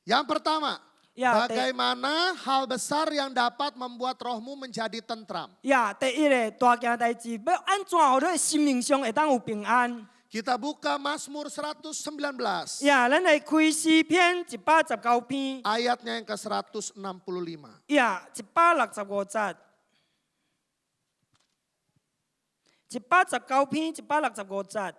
yang pertama, Ya, bagaimana hal besar yang dapat membuat rohmu menjadi tentram? 第一個大件代志，要安怎互你的心靈上會當有平安？ Kita buka Mazmur 119. 呀，咱来开诗篇119篇， Ayatnya yang ke-165. 呀，165节。119篇165节。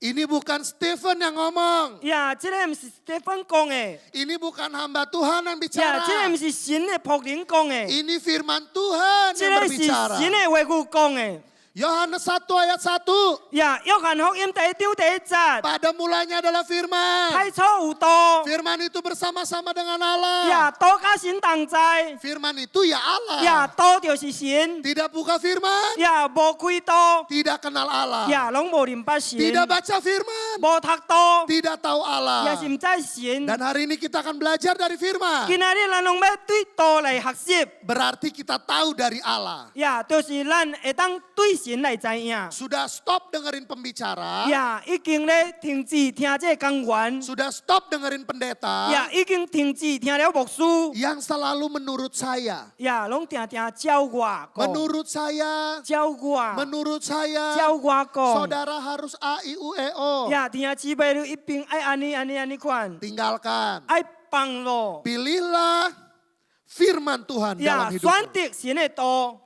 Ini bukan Stephen yang ngomong. 呀，这个唔是 Stephen 讲的， Ini bukan hamba Tuhan yang 呀， bicara. 这个唔是神的仆人讲的， Ini firman Tuhan 这 yang 个是 berbicara. 神的话语讲的。 Yohanes 1 ayat 1. 呀，约翰福音第1章第1节， Pada mulanya adalah firman. 开初有道， Firman itu bersama-sama dengan Allah. 呀，道甲神同在， Firman itu ya 呀， Allah. 道就是神， Tidak buka firman, 呀，无开道， tidak kenal Allah. 呀，拢无明白神， Tidak baca firman, 无读道， tidak tahu 也 Allah. 是唔知神。 Dan hari ini kita akan belajar dari firman. 今仔日咱拢要对道来学习， Berarti kita tahu dari Allah. 呀，就是咱会当对神来知影。 Sudah stop dengerin pembicara. 呀，已经咧停止听这个讲员， Sudah stop dengerin pendeta. 呀，已经停止听了牧师， Yang selalu menurut saya. 呀，拢定定教我讲， Menurut saya. 教我， Menurut saya. 教我讲， Saudara harus A, I, U, E, O. 呀，听姊妹你一边爱安尼安尼安尼款， Tinggalkan. 爱放咯， Pilihlah firman Tuhan 呀， dalam 选 hidupmu. 择神的道。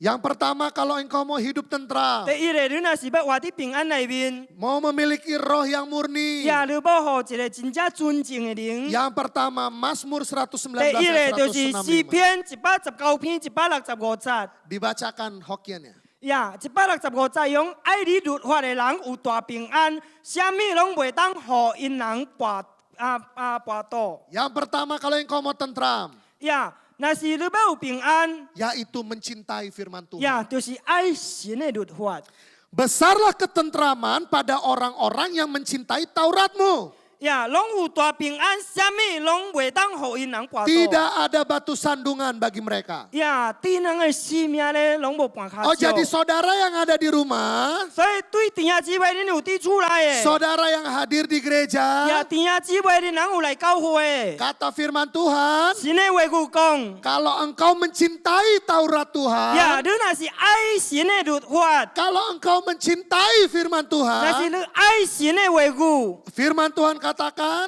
Yang pertama kalau engkau mau hidup tentram. 第一个，你若是要活伫平安内面， Mau memiliki roh yang murni. 呀，你要互一个真正纯净的灵。 Yang pertama Mazmur 119 第一个 ayat 就是诗 165. 篇119篇165节。 Dibacakan hokiannya. 呀，165节用爱你律法的人有大平安，啥物拢袂当互因人跋倒。 Yang pertama kalau engkau mau tentram. 呀，若是你要有平安， Yaitu mencintai firman Tuhan. 呀，就是爱神的律法。 Besarlah ketentraman pada orang-orang yang mencintai Tauratmu. 呀，拢有大平安，啥物拢袂当互因人跋倒。 Tidak ada batu sandungan bagi mereka. 呀，对人的性命咧，拢无半卡 Oh 少。 jadi saudara yang ada di rumah. 所以对弟兄姊妹，恁有伫厝内的。 Saudara yang hadir di 呀， gereja. 弟兄姊妹，恁人有来教会的。 Kata firman Tuhan. 神的话语讲， Kalau engkau mencintai Taurat 呀， Tuhan. 你若是爱神的律法， Kalau engkau mencintai firman 若是 Tuhan. 你爱神的话语。 Firman Tuhan katakan.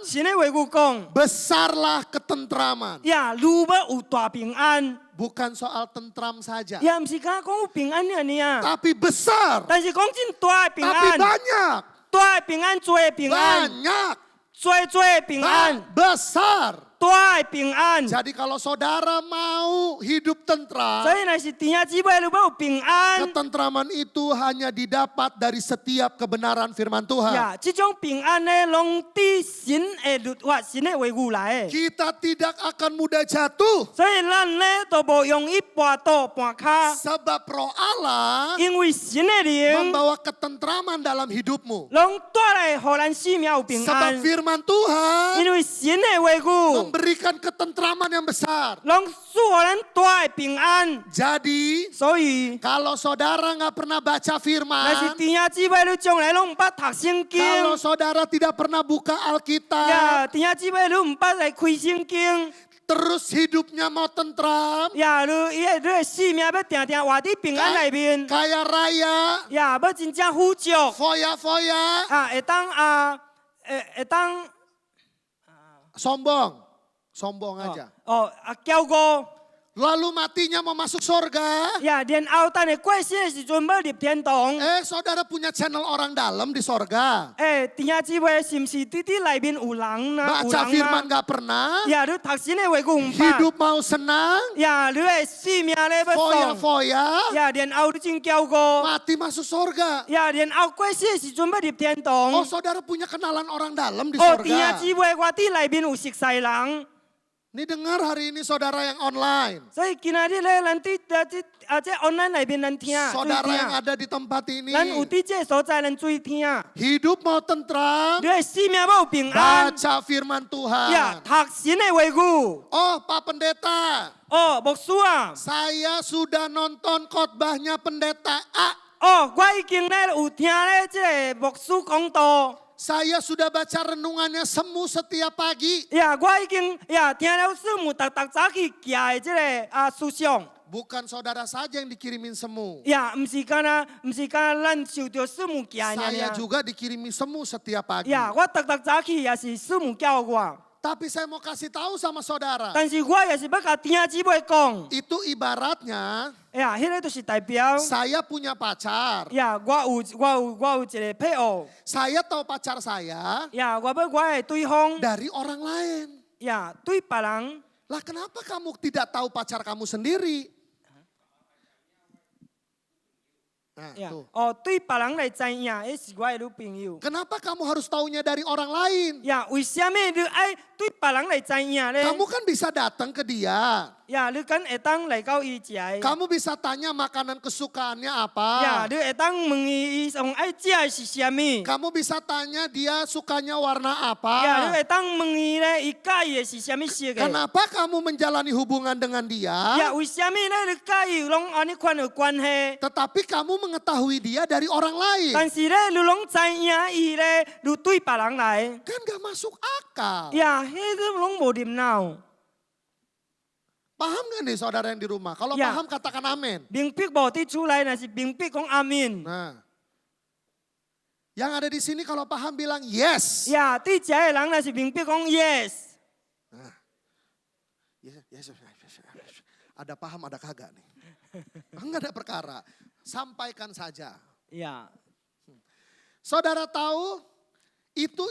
神的话语讲， Besarlah ketentraman. 呀，如要有大平安， Bukan soal tentram saja. 也唔是讲有平安尔尔， Tapi besar. 但是讲真大的平 Tapi 安， banyak. 大的平安，做的平安， Banyak. 做的平安， Besar. 大的平安。 Jadi kalau saudara mau hidup 所 tentram. 以若是弟兄姊妹，如要有平安， Ketentraman itu hanya didapat dari setiap kebenaran firman Tuhan. 呀，这种平安呢，拢伫神的律法、神的话语来的。 Kita tidak akan mudah jatuh. 所以咱呢，都无容易跋倒半卡， Sebab roh Allah 因为神的灵， membawa ketentraman dalam hidupmu. 拢带来互咱生命有平 Sebab 安。 firman Tuhan 因为神的话语， memberikan ketentraman yang besar. 拢赐互咱大的平安。 Jadi 所以， kalau saudara nggak pernah baca 若是 firman, 弟兄姊妹，你将来拢毋捌读圣经， kalau saudara tidak pernah buka Alkitab, 呀，弟兄姊妹，你毋捌来开圣经， terus hidupnya mau tentram, 呀，你的生命要定定活伫平安内面， kaya raya, 呀，要真正富足， foya-foya, 会当会当 sombong. Sombong aja. 骄傲。 Lalu matinya mau masuk sorga. 呀，然後等你過世的時陣要入天堂。 Saudara punya channel orang dalam di sorga. 弟兄姊妹，是唔是啲內面有人啊？有 Baca 人 firman 啊？ gak pernah. 呀，你讀神的話語唔捌。 Hidup mau senang. 呀，你的生命咧要爽。 Foya-foya. 呀，然後你真驕傲。 Mati masuk sorga. 呀，然後過世的時陣要入天堂。 Oh saudara punya kenalan orang dalam di 弟兄 sorga. 姊妹，我啲內面有熟悉人。 Ini dengar hari ini saudara yang online. 所以今日咧，咱啲即 online 內面咱聽， Saudara 注意 yang 聽。 ada di tempat ini. 咱有啲這個所在，咱注意聽。 Hidup mau tentram. 你的生命要有平安。 Baca firman 呀， Tuhan. 讀神的話語。 Oh Pak Pendeta. 牧師啊。 Saya sudah nonton khotbahnya pendeta A. 我已經咧有聽咧，即個牧師講道， saya sudah baca renungannya semu setiap pagi. 我已經聽了師母逐早起行的這個思想。 Bukan saudara saja yang dikirimin semu. 唔是干咱受到師母行的 Saya 爾。 juga dikirimi semu setiap pagi. 我逐早起也是師母叫我， Tapi saya mau kasih tahu sama saudara. 但是我也是要甲弟兄姊妹講， Itu ibaratnya 迄個就是代表， saya punya pacar. 我有一個配偶， Saya tahu pacar saya 我要我的對方， dari orang lain. 對別人， Lah kenapa kamu tidak tahu pacar kamu sendiri? Nah, tuh. 對別人來知影，迄是我的女朋友。 Kenapa kamu harus taunya dari orang lain? 為什麼你愛對別人來知影呢？ Kamu kan bisa datang ke dia. 你敢會當來到伊食的？ Kamu bisa tanya makanan kesukaannya apa. 你會當問伊上愛食的是啥物？ Kamu bisa tanya dia sukanya warna 你 apa. 會當問伊咧，伊介意的是啥物色的？ Kenapa kamu menjalani hubungan dengan dia? 為什麼咧你介意攏安尼款有關係？ Tetapi kamu mengetahui dia dari orang lain. 但是咧，你攏知影伊咧，你對別人來， Kan gak masuk akal. 迄都攏無念腦。 Paham gak nih saudara yang di rumah? Kalau Ya. paham katakan amin. 明白無佇厝內，若是明白講阿面。 Nah, yang ada di sini kalau paham bilang yes. 對遮嘅人若是明白講 yes。 Yes. Ada paham ada kagak nih? Enggak ada perkara. Sampaikan saja. Saudara tahu itu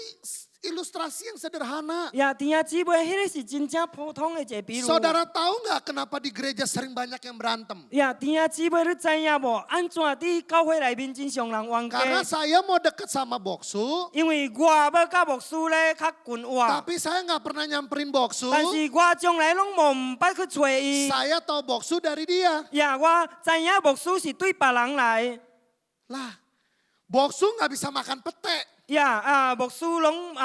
ilustrasi yang sederhana. 弟兄姊妹，迄個是真正普通的一個比喻。 Saudara tahu nggak kenapa di gereja sering banyak yang berantem? 弟兄姊妹，你知影無？安怎佇教會內面真常人冤 Karena 家？ saya mau deket sama Boksu, 因為我要甲牧師咧較近活， tapi saya nggak pernah nyamperin Boksu. 但是我從來攏無唔捌去找伊。 Saya tahu Boksu dari dia. 我知影牧師是對別人來。 Lah, Boksu nggak bisa makan pete. 牧師攏唔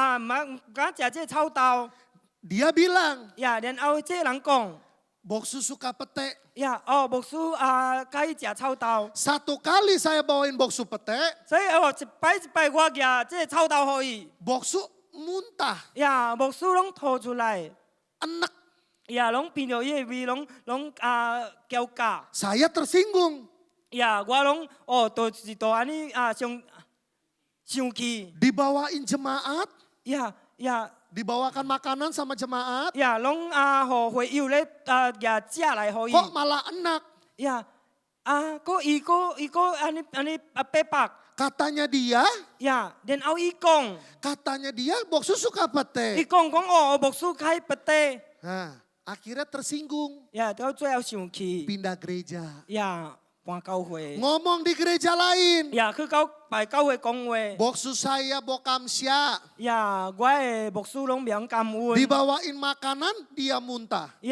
敢食這草豆。 Dia bilang, 然後這人講， Boksu suka pete. 牧師介意食草豆， Satu kali saya bawain Boksu pete, 所以一擺我夾這草豆給伊。 Boksu muntah, 牧師攏吐出來， enek. 攏聞到伊的味，攏叫假。 Saya tersinggung. 我攏就是安尼生氣。 Dibawain jemaat, 攏 dibawakan makanan sama jemaat, 互會友咧食來給伊。 kok malah enak. 伊安尼白白。 Katanya dia, 然後伊講， katanya dia Boksu suka 伊 pete. 講牧師開不得， Nah, akhirnya tersinggung, 到最後生氣， pindah gereja. 搬教會， Ngomong di gereja lain. 去拜教會講話， Boksu saya Bokamsya, 我的牧師攏免感恩， dibawain makanan dia muntah. 食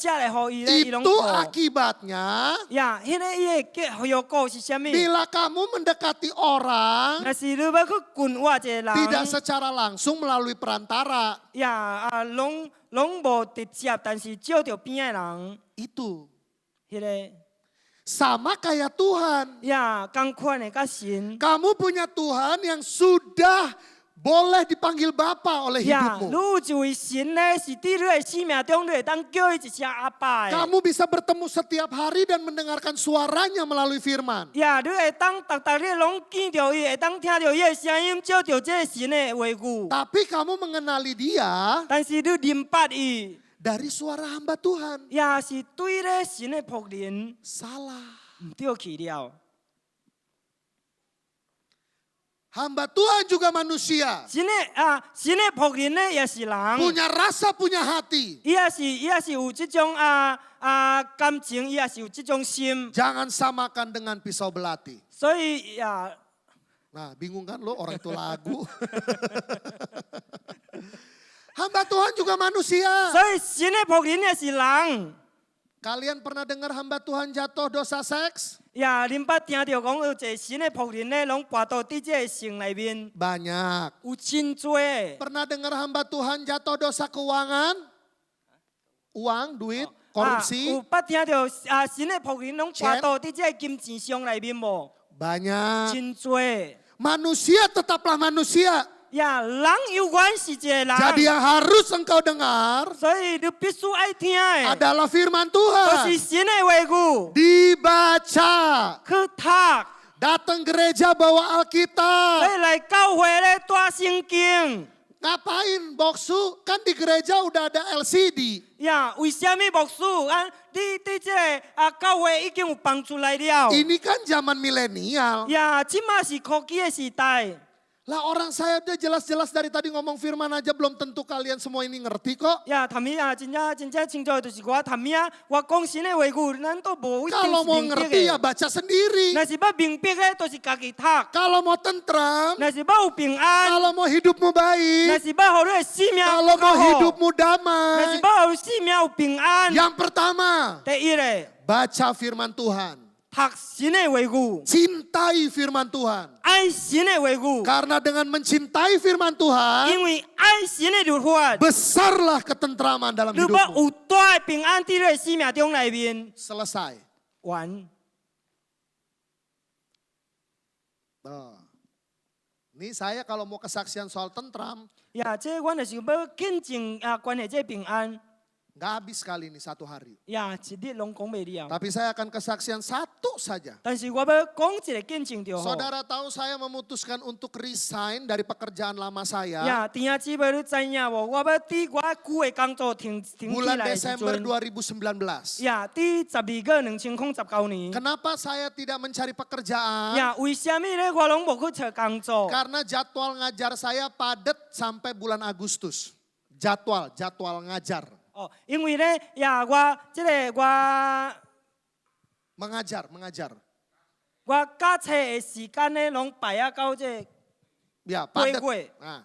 來給伊咧，伊攏 Itu 吐。 akibatnya 迄個伊的後果是啥物？ bila kamu mendekati orang 若是你要去近我一個人， tidak secara langsung melalui perantara. 攏無直接，但是照着邊的人， Itu 迄個 sama kayak Tuhan. 同款的甲神。 Kamu punya Tuhan yang sudah boleh dipanggil Bapa oleh 你 hidupmu. 有一位神咧，是伫你的生命中，你會當叫伊一聲阿爸的。 Kamu bisa bertemu setiap hari dan mendengarkan suaranya melalui firman. 你會當逐日攏見到伊，會當聽到伊的聲音，照着這個神的話語。 Tapi kamu mengenali dia 但是你認捌伊， dari suara hamba Tuhan. 也是對咧神的僕人 Salah. 唔對去了。 Hamba Tuhan juga manusia. 神的僕人咧也是人， Punya rasa, punya hati. 伊也是有這種感情，伊也是有這種心， Jangan samakan dengan pisau belati. 所以Nah, bingung kan lo orang itu lagu. Hamba Tuhan juga manusia. 所以神的僕人也是人。 Kalian pernah dengar hamba Tuhan jatuh dosa seks? 恁捌聽到講有一個神的僕人咧，攏跋到佇這個城內面， Banyak. 有真多。 Pernah dengar hamba Tuhan jatuh dosa keuangan? Uang, duit, korupsi? 有捌聽到神的僕人攏跋到佇這個金錢上內面無？ Banyak. 真多。Manusia tetaplah manusia. 呀，人有原是一个人， Jadi yang harus engkau dengar 所以你必须爱听的， adalah firman 就 Tuhan. 是神的话语， Dibaca. 去读， Datang gereja bawa Alkitab. 你来教会咧读圣经。 Ngapain boksu? Kan di gereja udah ada LCD. 呀，为什么牧师你这个教会已经有放出来了？ Ini kan zaman milenial. 呀，即马是科技的时代。 Lah orang saya udah jelas-jelas dari tadi ngomong firman aja belum tentu kalian semua ini ngerti kok. 呀，谈咩啊？真正清楚就是我谈咩啊？我讲神的话语，咱都无一定 Kalau 是 mau 明白 ngerti ya 的。 baca sendiri. 那是要明白的，就是家己读； Kalau mau tentram, 那是要有平安； kalau mau hidupmu 那 baik, 是要互你的生命 kalau 较 mau 好； hidupmu 那是 damai. 要有生命有平安。 Yang pertama, 第一咧， baca firman Tuhan. 读神的话语， Cintai firman Tuhan. 爱神的话语， Karena dengan mencintai firman Tuhan, 因为爱神的律法， besarlah ketentraman dalam 你要 hidupmu. 有大的平安伫你的生命中内面。 Selesai. 完， Nah, ini saya kalau mau kesaksian soal tentram, 呀，这阮就是要见证关系这平安。 nggak habis kali ini 1 hari. 呀，一日拢讲袂了。 Tapi saya akan kesaksian 1 saja. 但是我要讲一个见证就好。 Saudara tahu saya memutuskan untuk resign dari pekerjaan lama saya 呀，弟兄姊妹，你知影无？我要伫我旧的工作停起 bulan 来的时 Desember 阵， 2019. 呀，伫12月2019年。 Kenapa saya tidak mencari pekerjaan? 呀，为什么咧？我拢无去找工作？ Karena jadwal ngajar saya padat sampai bulan Agustus. Jadwal ngajar. 哦，因为咧，呀，我Mengajar. 我教册的时间咧，拢排啊到这 Ya, 8 padat. 月。 Nah,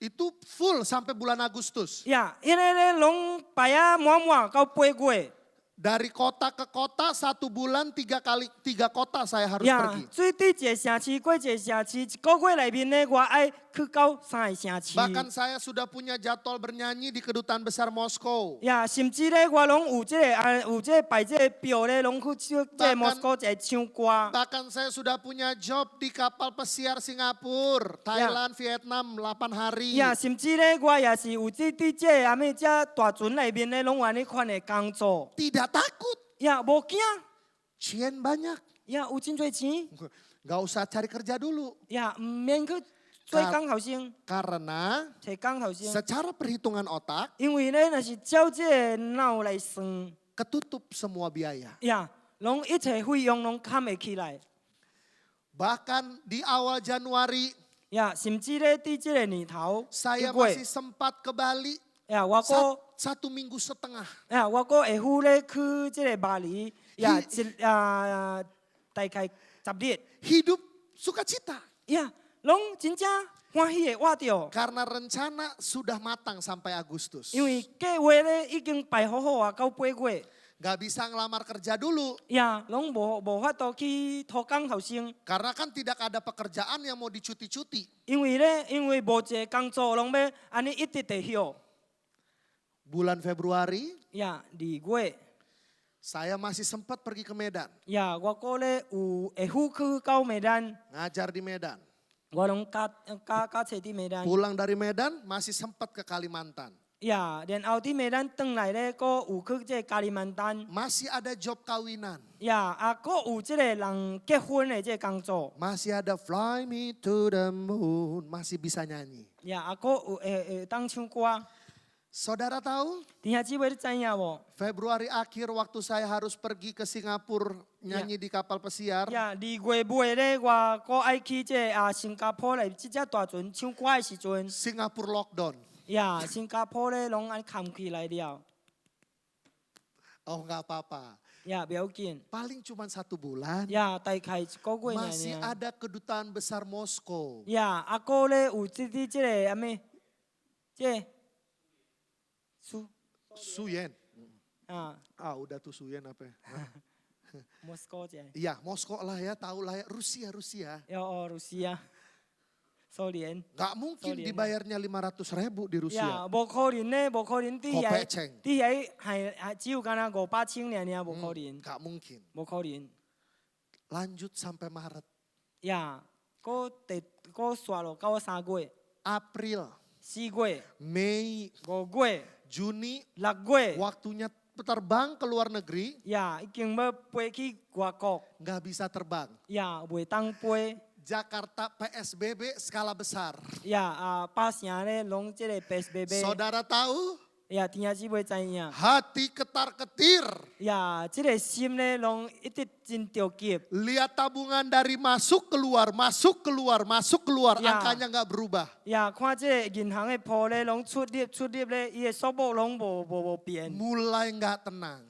itu full sampai bulan Agustus. 呀，迄个咧拢排啊满到8月。 Dari kota ke kota 1 bulan 3 kota saya harus 呀 pergi.，所以伫一个城市过一个城市，一个月内面咧，我爱去到3个城市。 Bahkan saya sudah punya jadwal bernyanyi di Kedutaan Besar Moskow. 呀，甚至咧，我拢有有排这个表咧，拢去唱这莫斯科一个唱歌。 Bahkan saya sudah punya job di kapal pesiar Singapura, Thailand, Vietnam 8 hari. 呀，甚至咧，我也是有伫这大船内面咧，拢有安尼款的工作。 Tidak takut, 呀，无惊。 cien banyak. 呀，有真多钱。 Gak usah cari kerja dulu. 呀，唔免去做工后生， Karena 找工后生。 secara perhitungan otak, 因为咧，若是照这个脑来算， ketutup semua biaya. 呀，拢一切费用拢砍会起来。 Bahkan di awal Januari, 呀，甚至咧，伫这个年头， saya 一月 masih sempat ke Bali 呀，我个 1 minggu setengah. 呀，我个下晡咧去这个巴黎，呀，大概10日， Hidup sukacita. 呀，拢真正欢喜的活着， Karena rencana sudah matang sampai Agustus. 因为计划咧已经排好好啊，到8月， Gak bisa ngelamar kerja dulu. 呀，拢无法度去讨工后生， Karena kan tidak ada pekerjaan yang mau dicuti-cuti. 因为无一个工作拢要安尼一直地休， Bulan Februari, 呀，2月， saya masih sempat pergi ke Medan. 呀，我个咧有下晡去到梅丹， Ngajar di Medan. 我拢教册伫梅丹。 Pulang dari Medan masih sempat ke Kalimantan. 呀，然后伫梅丹转来咧，佫有去这加里曼丹。 Masih ada job kawinan. 呀，佫有即个人结婚的这个工作。 Masih ada Fly Me to the Moon. Masih bisa nyanyi. 呀，佫有会当唱歌。 Saudara tahu? 弟兄姊妹，你知影无？ Februari akhir waktu saya harus pergi ke Singapura nyanyi di kapal pesiar. 呀，2月尾咧，我佫爱去这新加坡来即只大船唱歌的时阵， Singapura lockdown. 呀，新加坡咧拢安砍起来了。 Oh nggak apa-apa. 呀，不要紧。 Paling cuma 1 bulan. 呀，大概一个月 Masih 尔。 ada kedutaan besar Moskow. 呀，佫咧有即个安咩？这Suyen. 啊， Ah udah tuh Suyen apa ya? 莫斯科这。 Iya Moskow lah ya, tahu lah ya. Rusia. 要俄罗斯啊，苏联。 Gak mungkin Sorry, dibayarnya 500.000 di 呀， Rusia. 无可能咧，无可能。伫 Kopeceng. 遐只有敢若500,000尔，无可能， Gak mungkin. 无可能。 Lanjut sampai Maret. 呀，個刷落到3月、 April, 4月、 Mei, 5月、 Juni, 6月， waktunya terbang ke luar negeri, 已經要飛去外國， nggak bisa terbang. 袂當飛， Jakarta PSBB skala besar. 巴城咧攏即個 PSBB， Saudara tahu? 聽姊妹知影， Hati ketar-ketir. 即個心咧攏一直真着急， Lihat tabungan dari masuk keluar, masuk keluar, masuk keluar. Ya. Angkanya nggak berubah. 看即個銀行嘅鋪咧攏出入咧，伊嘅數目攏無變， Mulai nggak tenang.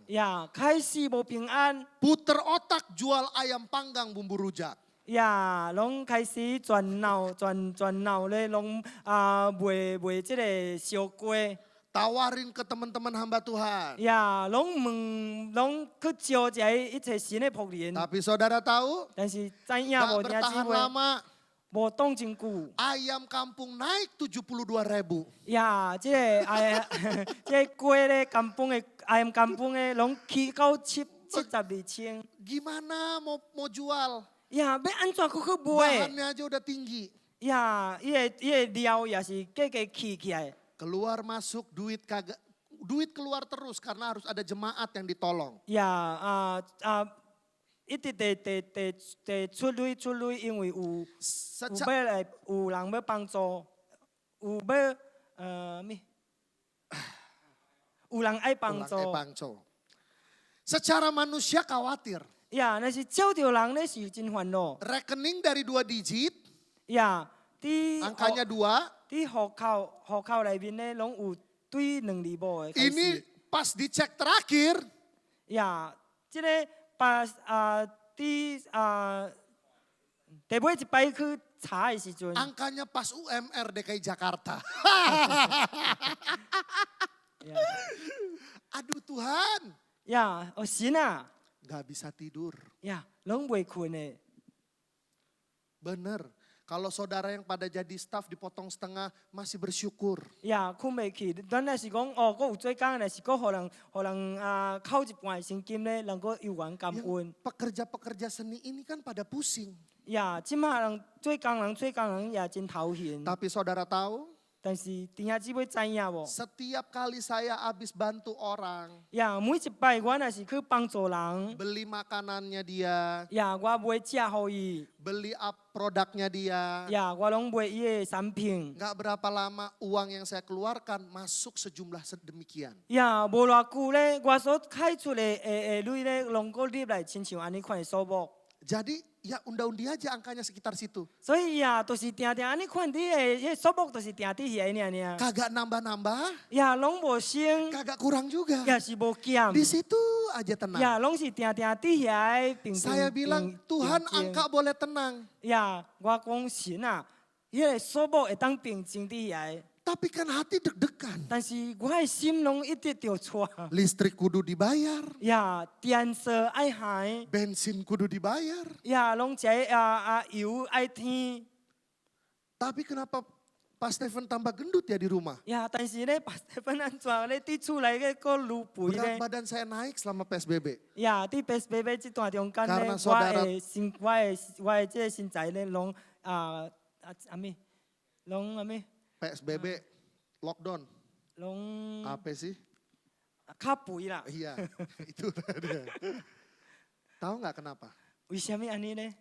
開始無平安， Puter otak jual ayam panggang bumbu rujak. 攏開始轉腦咧，攏賣即個燒雞。 Tawarin ke teman-teman hamba Tuhan. 攏去招一切新的僕人， Tapi saudara tahu? 但是知影 Nggak 無聽姊 bertahan 妹， lama. 無當真久。 Ayam kampung naik 72.000. 即個雞咧，ayam kampung 嘅攏起到72,000。 Gimana mau jual? 要安怎去賣？ Bahannya aja udah tinggi. 伊個料也是價起起來。 Keluar masuk duit kagak. Duit keluar terus karena harus ada jemaat yang ditolong. 一直地出類，因為有 Seca- 有人要幫助，有咩？有人愛幫助。 Bangco. Secara manusia khawatir. 那是照着人咧是真煩惱。 Rekening dari 2 digit, 啲 angkanya 2. 啲戶口裏面咧，攏有對2字母嘅開 Ini 始。 pas dicek terakhir, 即個把第尾一擺去查嘅時陣， angkanya pas UMR DKI Jakarta. Aduh Tuhan, 神啊， nggak bisa tidur. 攏袂困嘅。 Bener, kalau saudara yang pada jadi staff dipotong setengah masih bersyukur. 困袂去，咱若是講佫有做工，若是佫互人扣一半的薪金咧，能夠有緣感 Yang 恩。 pekerja-pekerja seni ini kan pada pusing. 即馬人做工人也真頭痕。 Tapi saudara tahu, 但是弟兄姊妹知影無？ setiap kali saya habis bantu orang, 每一擺我若是去幫助人， beli makanannya dia, 我買食互伊， beli up produknya dia, 我攏買伊嘅產品。 nggak berapa lama uang yang saya keluarkan masuk sejumlah sedemikian. 無偌久咧，我所開出嘅鐳咧，攏個入來，親像安尼款嘅數目。 Jadi ya undi-undi aja angkanya sekitar situ. 所以就是定安尼款啲嘅數目，就是定啲遐爾。 Kagak nambah-nambah, 攏無升， kagak kurang juga. 也是無減。 Di situ aja tenang. 攏是定啲遐平 Saya bilang, Tuhan angka boleh tenang. 我講神啊，伊個數目會當平靜啲遐。 Tapi kan hati deg-degan. 但是我嘅心攏一直着錯。 Listrik kudu dibayar, 電費愛還， bensin kudu dibayar. 攏這油愛添。 Tapi kenapa Pak Stephen tambah gendut ya di rumah? 但是咧，把這份安怎咧，啲厝內嘅個滷肥 Berat 咧， badan saya naik selama PSBB. 啲PSBB這段中間咧， Karena 我 saudara- 嘅即個身材咧，攏咩？ PSBB, lockdown. 攏 Apa sih? 較肥啦。 Iya, itu dia. Tahu nggak kenapa? 為什麼安尼咧？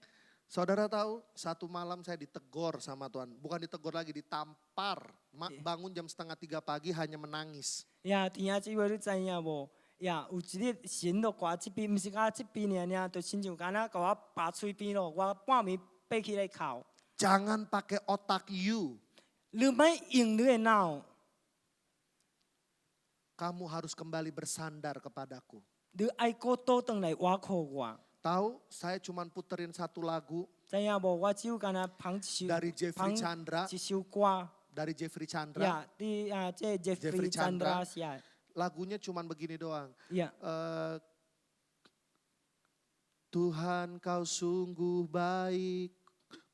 Saudara tahu, satu malam saya ditegur sama Tuhan. Bukan ditegur lagi, ditampar. Bangun jam 2:30 pagi hanya menangis. 聽下姊妹都知影無？有一日神就掛這邊，毋是講這邊爾，就親像敢若甲我拔喙邊咯，我半暝爬起來哭。 Jangan pakai otak you. 你莫用你的腦， Kamu harus kembali bersandar kepadaku. 你愛過倒轉來挖靠我。 Tahu, saya cuma puterin satu lagu 知影無？我只有敢若捧一首 dari Jeffrey Chandra. 一首歌。 Dari Jeffrey Chandra. 這 Jeffrey Chandra 寫。 Lagunya cuma begini doang. 呀， Tuhan kau sungguh baik,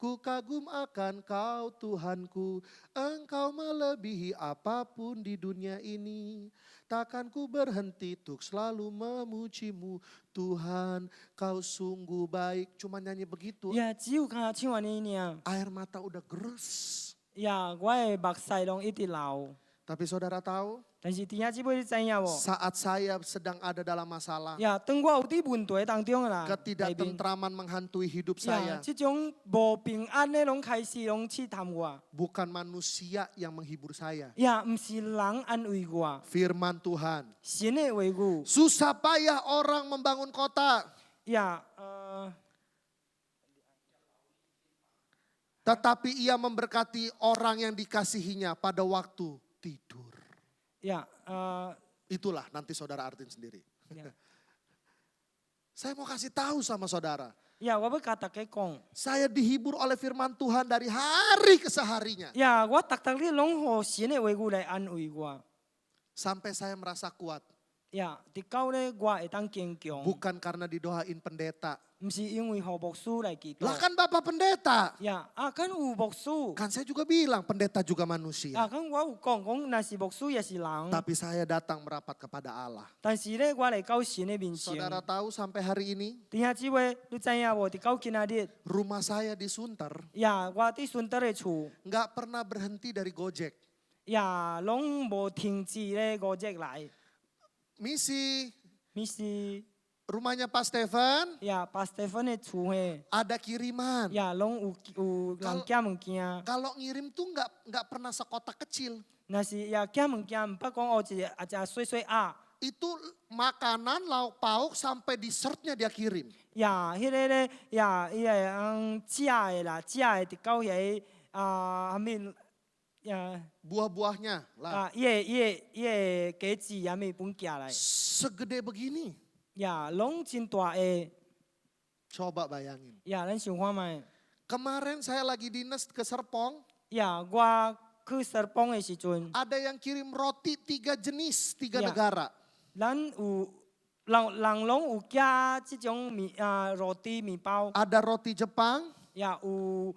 Ku kagum akan Kau Tuhanku, Engkau melebihi apapun di dunia ini. Takkan ku berhenti untuk selalu memuji-Mu. Tuhan, Kau sungguh baik. Cuma nyanyi begitu, 呀，只有甲唱安尼尔。 air mata udah geres. 呀，我的目屎拢一直流。 Tapi saudara tahu, 但是弟兄姊妹，你知影无？ saat saya sedang ada dalam masalah, 呀，当我有伫问题当中啦，内面 ketidaktentraman menghantui hidup 呀， saya. 这种无平安的拢开始拢试探我。 Bukan manusia yang menghibur saya. 呀，毋是人安慰我， Firman Tuhan. 神的话语。 Susah payah orang membangun kota, 呀，tetapi ia memberkati orang yang dikasihinya pada waktu tidur. 呀， Itulah nanti saudara artiin sendiri. Ya. Saya mau kasih tahu sama saudara. 呀，我要甲大家讲。 Saya dihibur oleh firman Tuhan dari hari ke seharinya. 呀，我逐日拢互神的话语来安慰我。 Sampai saya merasa kuat. 呀，直到咧我会当坚强， Bukan karena didoain pendeta. 毋是因为互牧师来祈祷。 Lah kan Bapak pendeta. 呀，敢有牧师？ Kan saya juga bilang pendeta juga manusia. 敢我有讲若是牧师也是人。 Tapi saya datang merapat kepada Allah. 但是咧，我来到神的面前。 Saudara tahu sampai hari ini 弟兄姊妹，你知影无？直到今仔日， rumah saya di Sunter 呀，我伫顺德的厝， nggak pernah berhenti dari Gojek. 呀，拢无停止咧五日来。 Misi 咪是 rumahnya Pak Stephen 呀，把 Stephen 的厝嘿， ada kiriman. 呀，拢有人寄物件。 Kalau ngirim tuh nggak pernah sekotak kecil. 若是呀寄物件，毋捌讲哦一只碎碎鸭。 Itu makanan, lauk pauk sampai dessertnya dia kirim. 呀，迄个咧呀，伊个食的啦，食的直到遐啥物呀 Buah-buahnya lah 伊个果子啥物本寄来， segede begini. 呀，拢真大个。 Coba bayangin. 呀，咱想看觅。 Kemarin saya lagi dinas ke Serpong. 呀，我去石邦的时阵， Ada yang kirim roti 3 jenis, 3 Ya. negara. 咱有人拢有寄即种roti 面包， Ada roti Jepang, 呀有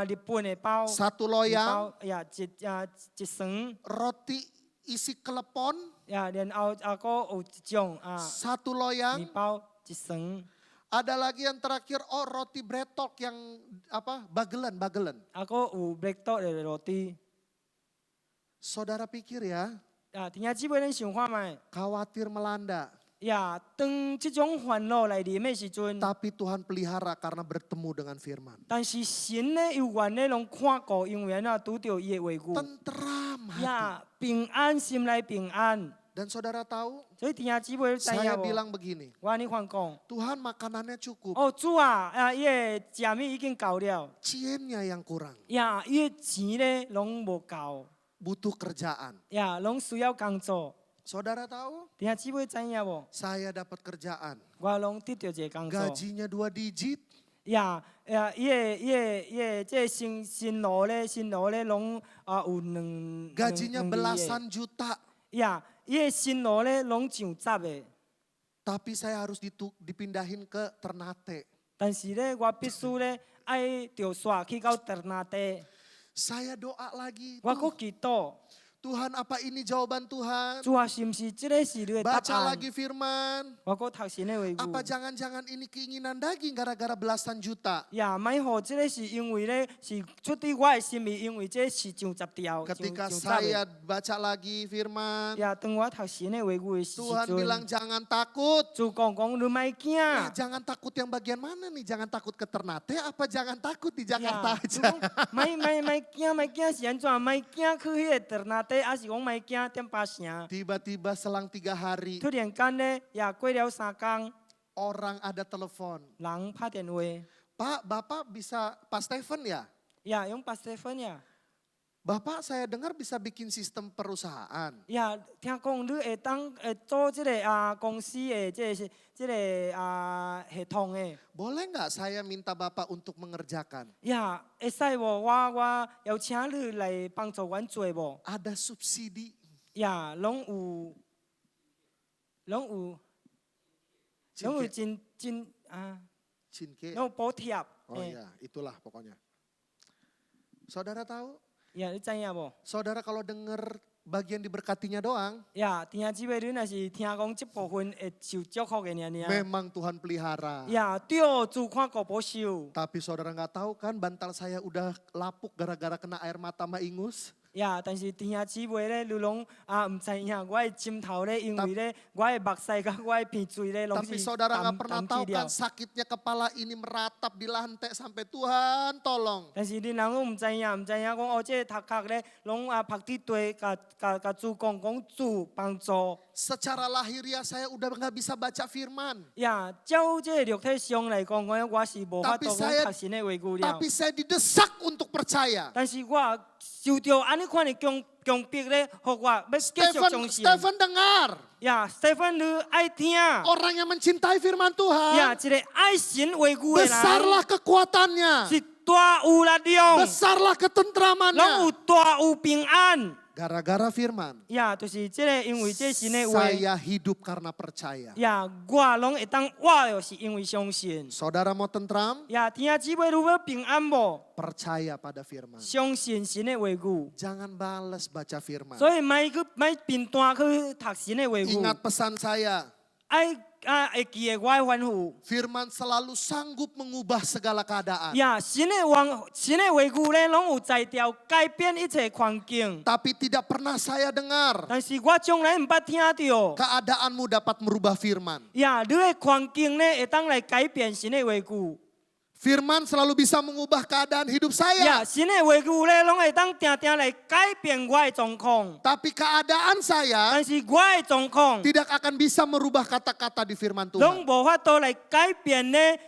日本的包， satu 面 loyang, 包呀一层， roti isi klepon, 呀然后个有一种satu 面 loyang. 包一层， Ada lagi yang terakhir, oh roti bretok yang apa? Bagelan. 个有 bread 的 roti。 Saudara pikir ya, 弟兄姊妹，咱想看觅， khawatir melanda. 呀当即种烦恼来临的时阵， Tapi Tuhan pelihara karena bertemu dengan firman. 但是神咧有缘咧拢看顾，因为拄着伊的话语， Tentram hati. 呀平安心内平安。 Dan saudara tahu, 所以弟兄姊妹，知 saya 影无？ bilang begini, 我安尼款讲， Tuhan makanannya cukup, 哦主啊，伊的食物已经够了， ciennya yang kurang. 呀伊的钱咧拢无够， Butuh kerjaan. 呀拢需要工作。 Saudara tahu, 弟兄姊妹知影无？ saya dapat kerjaan. 我拢得到一个工作。 Gajinya 2 digit. 呀，伊的这新路咧，拢有两 Gajinya 两 belasan juta. 呀，伊的新路咧拢上十的， Tapi saya harus dipindahin ke Ternate. 但是咧我必须咧爱着刷去到Ternate， Saya doa lagi. 我搁祈祷， Tuhan, apa ini jawaban Tuhan? 主啊，是毋是即个是你的答 Baca 案？ lagi firman. 我搁读神的话 Apa 语。 jangan-jangan ini keinginan daging gara-gara belasan juta? 呀，莫互即个是因为咧是出于我的心意，因为这是上十条， Ketika 上十 saya 的。 baca lagi firman, 呀，当我读神的话语的时 Tuhan 阵， bilang jangan takut. 主讲你莫惊。 Nah, jangan takut yang bagian mana nih? Jangan takut ke Ternate apa jangan takut di Jakarta 呀， aja? 莫惊是安怎？莫惊去迄个Ternate，还是讲莫惊点巴城？ Tiba-tiba selang 3 hari, 突然间咧，呀过了3天， orang ada telepon. 人拍电话， Pak, Bapak bisa, Pak Stephen ya? 呀用把 Stephen 呀， Bapak saya dengar bisa bikin sistem perusahaan. 呀听讲你会当做即个公司的即个系统的。 Boleh nggak saya minta Bapak untuk mengerjakan? 呀，会使无？我邀请你来帮助阮做无？ Ada subsidi. 呀，拢有真 Cinke. 拢有补贴。 Oh iya, itulah pokoknya. Saudara tahu? 呀，你知影无？ Saudara kalau dengar bagian diberkatinya doang, 呀，弟兄姊妹，你若是听讲这部分会受祝福的尔， memang Tuhan pelihara. 呀，对，主看顾保守。 Tapi saudara nggak tahu kan bantal saya udah lapuk gara-gara kena air mata sama ingus. 呀，但是弟兄姊妹咧，你拢唔知影，我的枕头咧，因为咧，我的目屎甲我的鼻水咧，拢 Tapi 是 saudara nggak 淡 pernah 淡 tahu 去了 kan。 sakitnya kepala ini meratap di lantai sampai Tuhan tolong. 但是你人拢唔知影，讲哦，这个头壳咧，拢拍伫地，甲主讲主帮助。 Secara lahiriah saya udah nggak bisa baca firman. 呀，照这个肉体上来讲，我是无法度讲读神的话语了。 Tapi saya didesak untuk percaya. 但是我受到安尼款的强迫咧，互我要继续相信。 Stephen dengar. 呀，Stephen， 你爱听。 Orang yang mencintai firman Tuhan. 呀，一个爱神话语的人， Besarlah kekuatannya. 是大有力量， Besarlah 拢 ketentramannya. 有大有平安。 Gara-gara firman. 呀，就是这个，因为这神的话。 Saya hidup karena percaya. 呀，我拢会当活，就是因为相信。 Saudara mau tentram? 呀，弟兄姊妹，你要平安无？ Percaya pada firman. 相信神的话语。 Jangan balas baca firman. 所以买片段去读神的话语。 Ingat pesan saya. 会记得我的吩咐。 Firman selalu sanggup mengubah segala keadaan. 呀，神的话语咧，拢有才调改变一切环境。 Tapi tidak pernah saya dengar 但是我从来唔捌听到。 keadaanmu dapat merubah firman. 呀，你的环境咧会当来改变神的话语。 Firman selalu bisa mengubah keadaan hidup 呀， saya. 神的话语咧，拢会当定来改变我的状况。 Tapi keadaan saya 但是我的状况， tidak akan bisa merubah kata-kata di firman 拢 Tuhan. 无法度来改变咧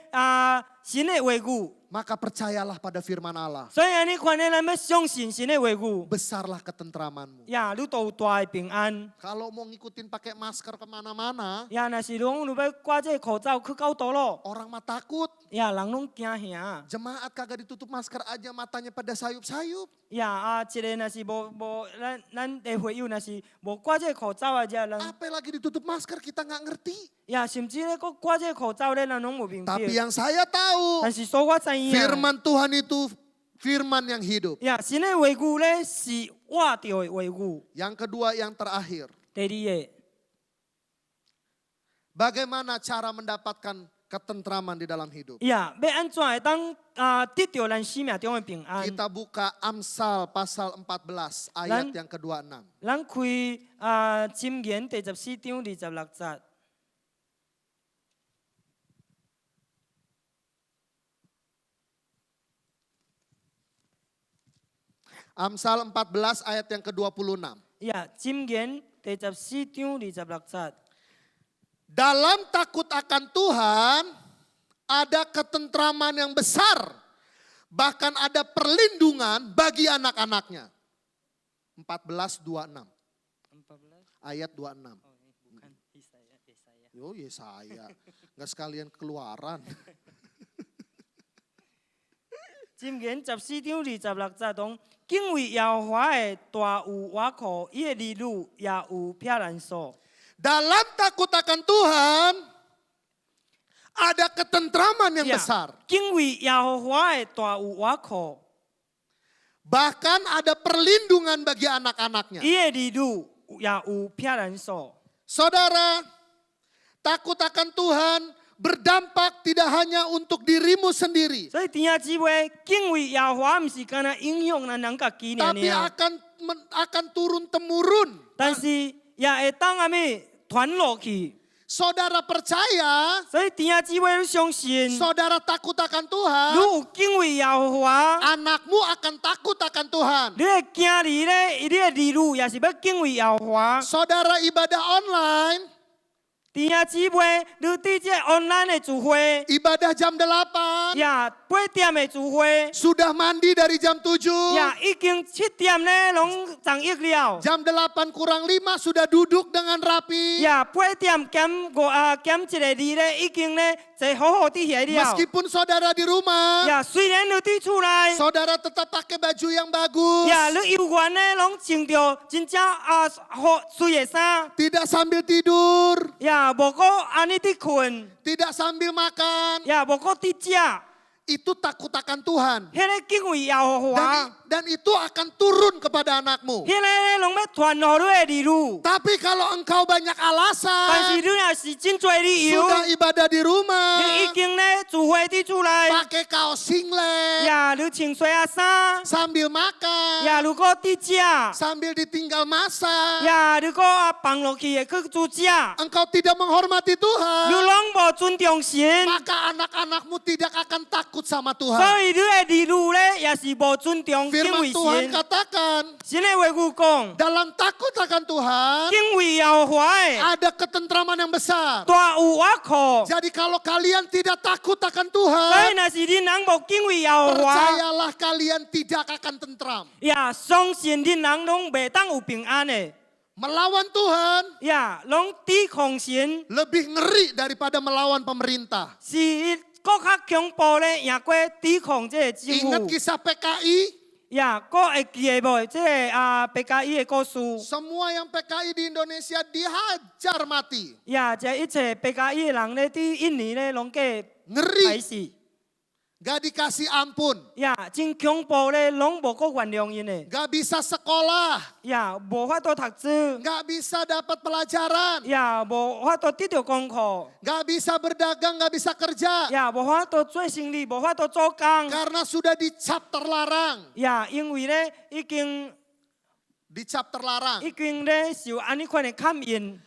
神的话语。 Maka percayalah pada firman Allah. 所以安尼款咧，咱要相信神的话语。 Besarlah ketentramanmu. 呀，你都有大的平安。 Kalau mau ngikutin pakai masker kemana-mana, 呀，若是讲你要挂这个口罩去到倒咯， orang mah takut. 呀，人拢惊吓。 Jemaat kagak ditutup masker aja matanya pada sayup-sayup. 呀，一个若是无咱的会友若是无挂这个口罩啊，这人 Apa lagi ditutup masker kita nggak ngerti. 呀，甚至咧，佮挂这个口罩咧，人拢无明白。 Tapi yang saya tahu, 但是所我知影， firman Tuhan itu firman yang hidup. 呀，神的话语咧是活着的话语。 Yang kedua, yang terakhir. 第二个， Bagaimana cara mendapatkan ketentraman di dalam hidup? 呀，要安怎会当得到咱生命中的平安？ Kita buka Amsal pasal 14 ayat yang ke-26. 咱开箴言第14章26節。 Amsal 14 ayat yang ke-26. 呀，箴言第14章26節。 Dalam takut akan Tuhan ada ketentraman yang besar. Bahkan ada perlindungan bagi anak-anaknya. 14:26. Ayat 26. Bukan Yesaya. Yo Yesaya. Nggak sekalian keluaran. 箴言14章26節講，敬畏耶和華的大有瓦庫，伊的兒女也有撇蘭所。 Dalam takut akan Tuhan ada ketentraman yang besar. 敬畏耶和華的大有瓦庫， Bahkan ada perlindungan bagi anak-anaknya. 伊的兒女也有撇蘭所。 Saudara, takut akan Tuhan berdampak tidak hanya untuk dirimu sendiri. 所以弟兄姊妹，敬畏耶和華唔是干那影響咱人家己爾 Tapi 爾， akan turun temurun. 但是也會當阿咩傳落去。 Saudara percaya, 所以弟兄姊妹，你相信，你 saudara takut akan Tuhan, 有敬畏耶和華， anakmu akan takut akan Tuhan. 你的囝兒咧，你的兒女也是要敬畏耶和華。 Saudara ibadah online, 弟兄姊妹，你伫這 online 的聚會， ibadah jam 8, 也8點的聚會， sudah mandi dari jam 7, 也已經7點咧，攏掌握了。 jam 8 kurang 5 sudah duduk dengan rapi. 也8點減一個字咧，已經咧坐好好地起了。 Meskipun saudara di rumah, 也雖然你佇厝內， saudara tetap pakai baju yang bagus. 也你遊園咧攏穿着真正好水的衫， Tidak sambil tidur, 也無過安尼佇困， tidak sambil makan. 也無過佇食。itu takut akan Tuhan. 迄个敬畏耶和华， Dan itu akan turun kepada anakmu. 迄个拢要传互你的儿女。 Tapi kalau engkau banyak 但是 alasan, 你若是真多理由， sudah ibadah di rumah, 你已经咧聚会伫厝内， pakai kaos singlet, 呀，你穿西啊衫， sambil makan, 呀，如果伫食， sambil ditinggal masak, 呀，如果放落去的去煮食， engkau tidak menghormati 你 Tuhan, 拢无尊重神， maka anak-anakmu tidak akan takut sama 所 Tuhan. 以你的儿女咧也是无尊重敬 Firman 畏 Tuhan 神。 katakan, 神的话语讲， dalam takut akan Tuhan 敬畏耶和华的 ada ketentraman yang besar. 大有我靠。 Jadi kalau kalian tidak takut akan 所以 Tuhan, 若是你人无敬畏耶和华， percayalah kalian tidak akan tentram. 呀，相信你人拢袂当有平安的， Melawan Tuhan 呀，拢抵抗神， lebih ngeri daripada melawan pemerintah. 是更较恐怖咧，赢过抵抗这个政 Ingat 府。 kisah PKI? 呀，个会记得无？这个PKI 的故事， Semua yang PKI di Indonesia dihajar mati. 呀，这一切 PKI 的人咧，伫印尼咧，拢给害 Ngeri, 死。 gak dikasih ampun. 呀，真恐怖咧，拢无个原谅因的。 Gak bisa sekolah, 呀，无法度读书。 gak bisa dapat pelajaran, 呀，无法度得到功课。 gak bisa berdagang, gak bisa kerja. 呀，无法度做生意，无法度做工。 Karena sudah dicap terlarang. 呀，因为咧已经 Dicap terlarang. 咧受安尼款的考验。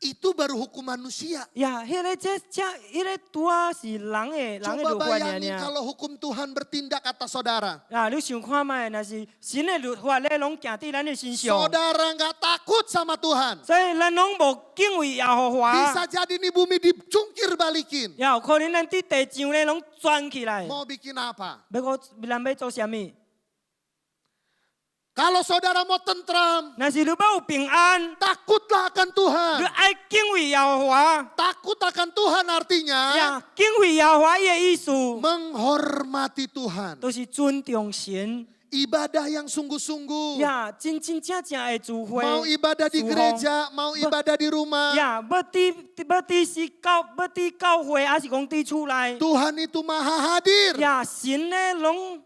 Itu baru hukum manusia. 呀，迄个迄个拄啊是人的 Coba 律法尔 bayangin 尔。 kalau hukum Tuhan bertindak atas saudara. 啊，你想看卖，若是神的律法咧，拢行伫咱的身上。 Saudara nggak takut sama Tuhan. 所以咱拢无敬畏耶和华。 Bisa jadi nih bumi dicungkir balikin. 呀，有可能咱伫地上咧拢转起来。 Mau bikin apa? 咱要做啥物？ Kalau saudara mau tentram, 若是你要有平安， takutlah akan 你 Tuhan. 爱敬畏耶和华。 Takut akan Tuhan artinya 呀，敬畏耶和华的意思， menghormati Tuhan. 都是尊重神。 Ibadah yang sungguh-sungguh. 呀，真正的聚会。 Mau ibadah di gereja, mau ibadah di rumah. 呀，要伫教会，还是讲伫厝内？ Tuhan itu maha hadir. 呀，神咧拢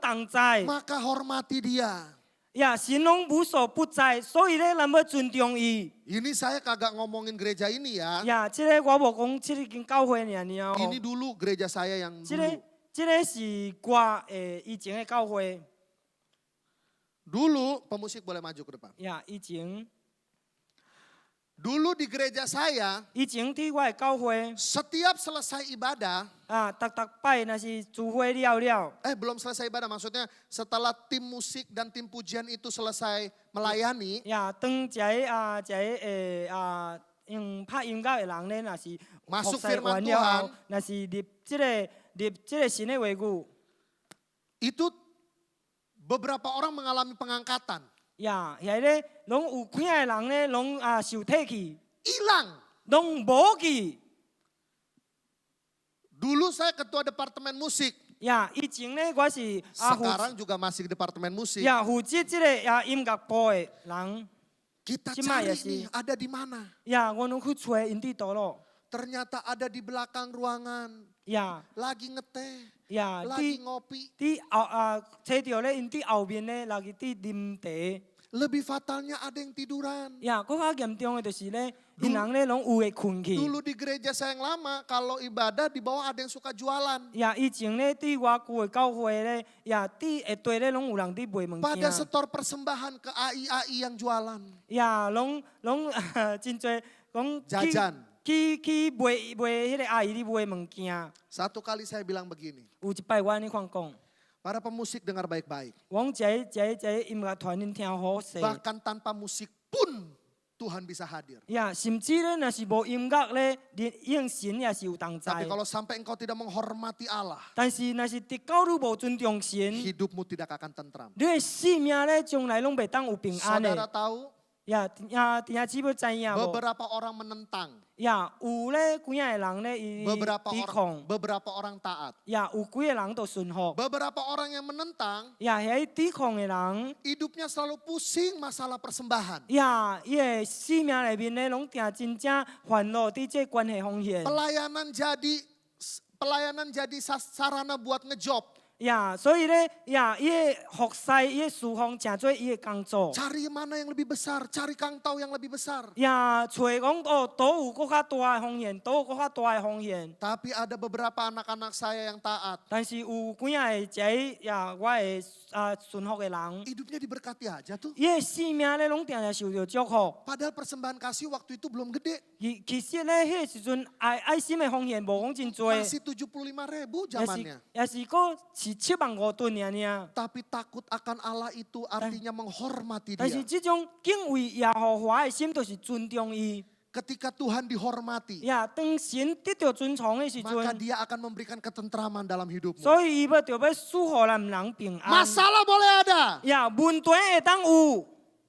同在。 Maka hormati dia. 呀，神拢无所不在，所以咧，咱要尊重伊。 Ini saya kagak ngomongin gereja ini ya. 呀，这个我无讲，这个间教会尔哦。 Ini dulu gereja saya yang 这个 dulu. 这个是我以前的教会。 Dulu pemusik boleh maju ke depan. 呀，以前 Dulu di gereja saya, 伫我的教会 setiap selesai ibadah, 啊，逐摆若是聚会了， belum selesai ibadah, maksudnya setelah tim musik dan tim pujian itu selesai melayani, 呀，当用拍音乐的人咧，若是 Masuk 服侍 firman 完了后，若是入这个神的话语， itu beberapa orang mengalami pengangkatan. 呀，遐咧拢有几个人咧，拢受提去， Hilang. 拢无去。 Dulu saya ketua departemen musik, 呀，以前咧我是sekarang juga masih departemen musik. 负责这个音乐部的人。 Kita Cuma cari ya sih. nih, ada di mana? 呀，我拢去找因伫倒咯。 Ternyata ada di belakang ruangan, 呀 lagi ngeteh, 呀， lagi ngopi. 伫后找到咧因伫后面咧，落去伫啉茶。 Lebih fatalnya ada yang tiduran. 呀，更较严重的就是咧，因人咧拢有会困去。 Dulu di gereja saya yang lama, kalau ibadah di bawah ada yang suka jualan. 呀，以前咧伫我旧的教会咧，呀，伫下底咧拢有人伫卖物 Pada 件。 setor persembahan ke AI yang jualan. 呀，拢真侪讲 Jajan. 去卖迄个阿姨咧卖物件。 Satu kali saya bilang begini, 有一摆我安尼款讲， para pemusik dengar baik-baik. 我这音乐团恁听好势。 Bahkan tanpa musik pun Tuhan bisa hadir. 呀，甚至咧，若是无音乐咧，应神也是有同 Tapi 在。 kalau sampai engkau tidak menghormati Allah, 但是若是直到你无尊重神， hidupmu tidak akan tentram. 你的生命咧将来拢袂当有平安 Saudara 的。 tahu, 弟兄姊妹知影无？ beberapa orang menentang, 呀，有咧几个人咧伊 beberapa orang taat. 呀，有几个人都顺服。 Beberapa orang yang menentang, 呀，遐抵抗的人， hidupnya selalu pusing masalah persembahan. 呀，伊的生命里面咧拢定真正烦恼伫这关系方面。 Pelayanan jadi pelayanan jadi sarana buat ngejob. 呀，所以咧，呀，伊个服侍，伊个侍奉，诚做伊个工作。 Cari mana yang lebih besar, cari kangtau yang lebih besar. 呀，找讲哦，倒有搁较大的风险，倒有搁较大的风险。 Tapi ada beberapa anak-anak saya yang taat. 但是有几啊个仔呀，我会顺服的人， Hidupnya diberkati aja tuh. 伊个性命咧拢定定受到祝福。 Padahal persembahan kasih waktu itu belum gede. 其实咧，迄时阵爱心的风险无讲真多， Masih 75.000 zamannya. 也是个是7.5万吨尔。 Tapi takut akan Allah itu artinya menghormati 但是 dia. 这种敬畏耶和华的心，就是尊重伊。 Ketika Tuhan dihormati, 呀，当神得到尊崇的时 maka 阵， dia akan memberikan ketentraman dalam hidupmu. 所以伊要祝福咱人平安。 Masalah boleh ada, 呀，问题会当有，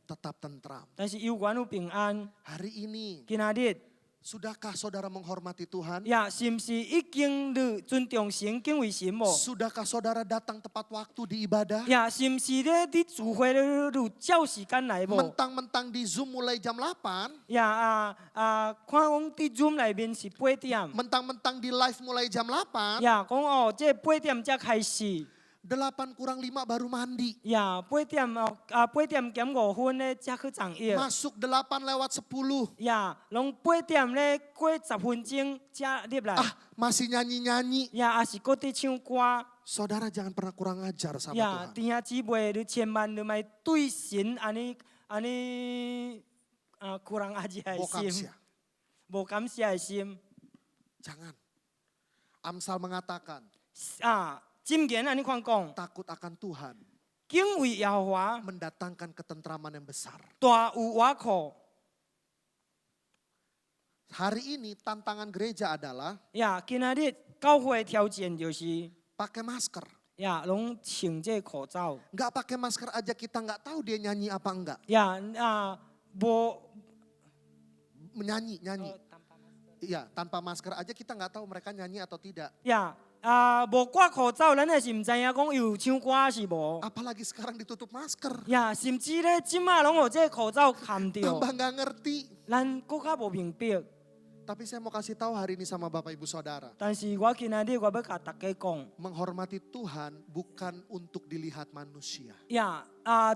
tetap tentram. 但是有关有平安。 Hari ini, 今仔日， sudahkah saudara menghormati Tuhan? 呀，是毋是已经你尊重神、敬畏神无？ Sudahkah saudara datang tepat waktu di ibadah? 呀，是毋是咧？你聚会咧有照时间来无？ Mentang-mentang di Zoom mulai jam 8, 呀看讲伫 Zoom 内面是8点， mentang-mentang di live mulai jam 8, 呀，讲哦，这8点才开始。 8 kurang 5 baru mandi. 呀，8点哦，8点减5分咧才去上夜。 Masuk 8 lewat 10. 呀，拢8点咧过10分钟才入来。 Masih nyanyi-nyanyi. 呀，也是搁伫唱歌。 Saudara jangan pernah kurang ajar sama 呀， Tuhan. 弟兄姊妹，你千万你莫对神安尼kurang ajar 的 Bokap 心 sia.，无感谢的心。 Jangan. Amsal mengatakan, 箴言安尼款讲， takut akan Tuhan 敬畏耶和华， mendatangkan ketentraman yang besar. 大有瓦库。 Hari ini tantangan gereja adalah 呀，今仔日教会挑战就是， pakai masker. 呀，拢穿这口罩。 Nggak pakai masker aja kita nggak tahu dia nyanyi apa enggak. 呀，无。 Nyanyi. Iya, tanpa masker aja kita nggak tahu mereka nyanyi atau tidak. 呀，无挂口罩，咱也是毋知影讲有唱歌是无。 Apalagi sekarang ditutup masker. 呀，甚至咧，即马拢有这口罩含着， Tambah nggak ngerti. 咱更较无明白。 Tapi saya mau kasih tahu hari ini sama Bapak Ibu Saudara. 但是我今仔日我要甲大家讲， Menghormati Tuhan bukan untuk dilihat manusia. 呀，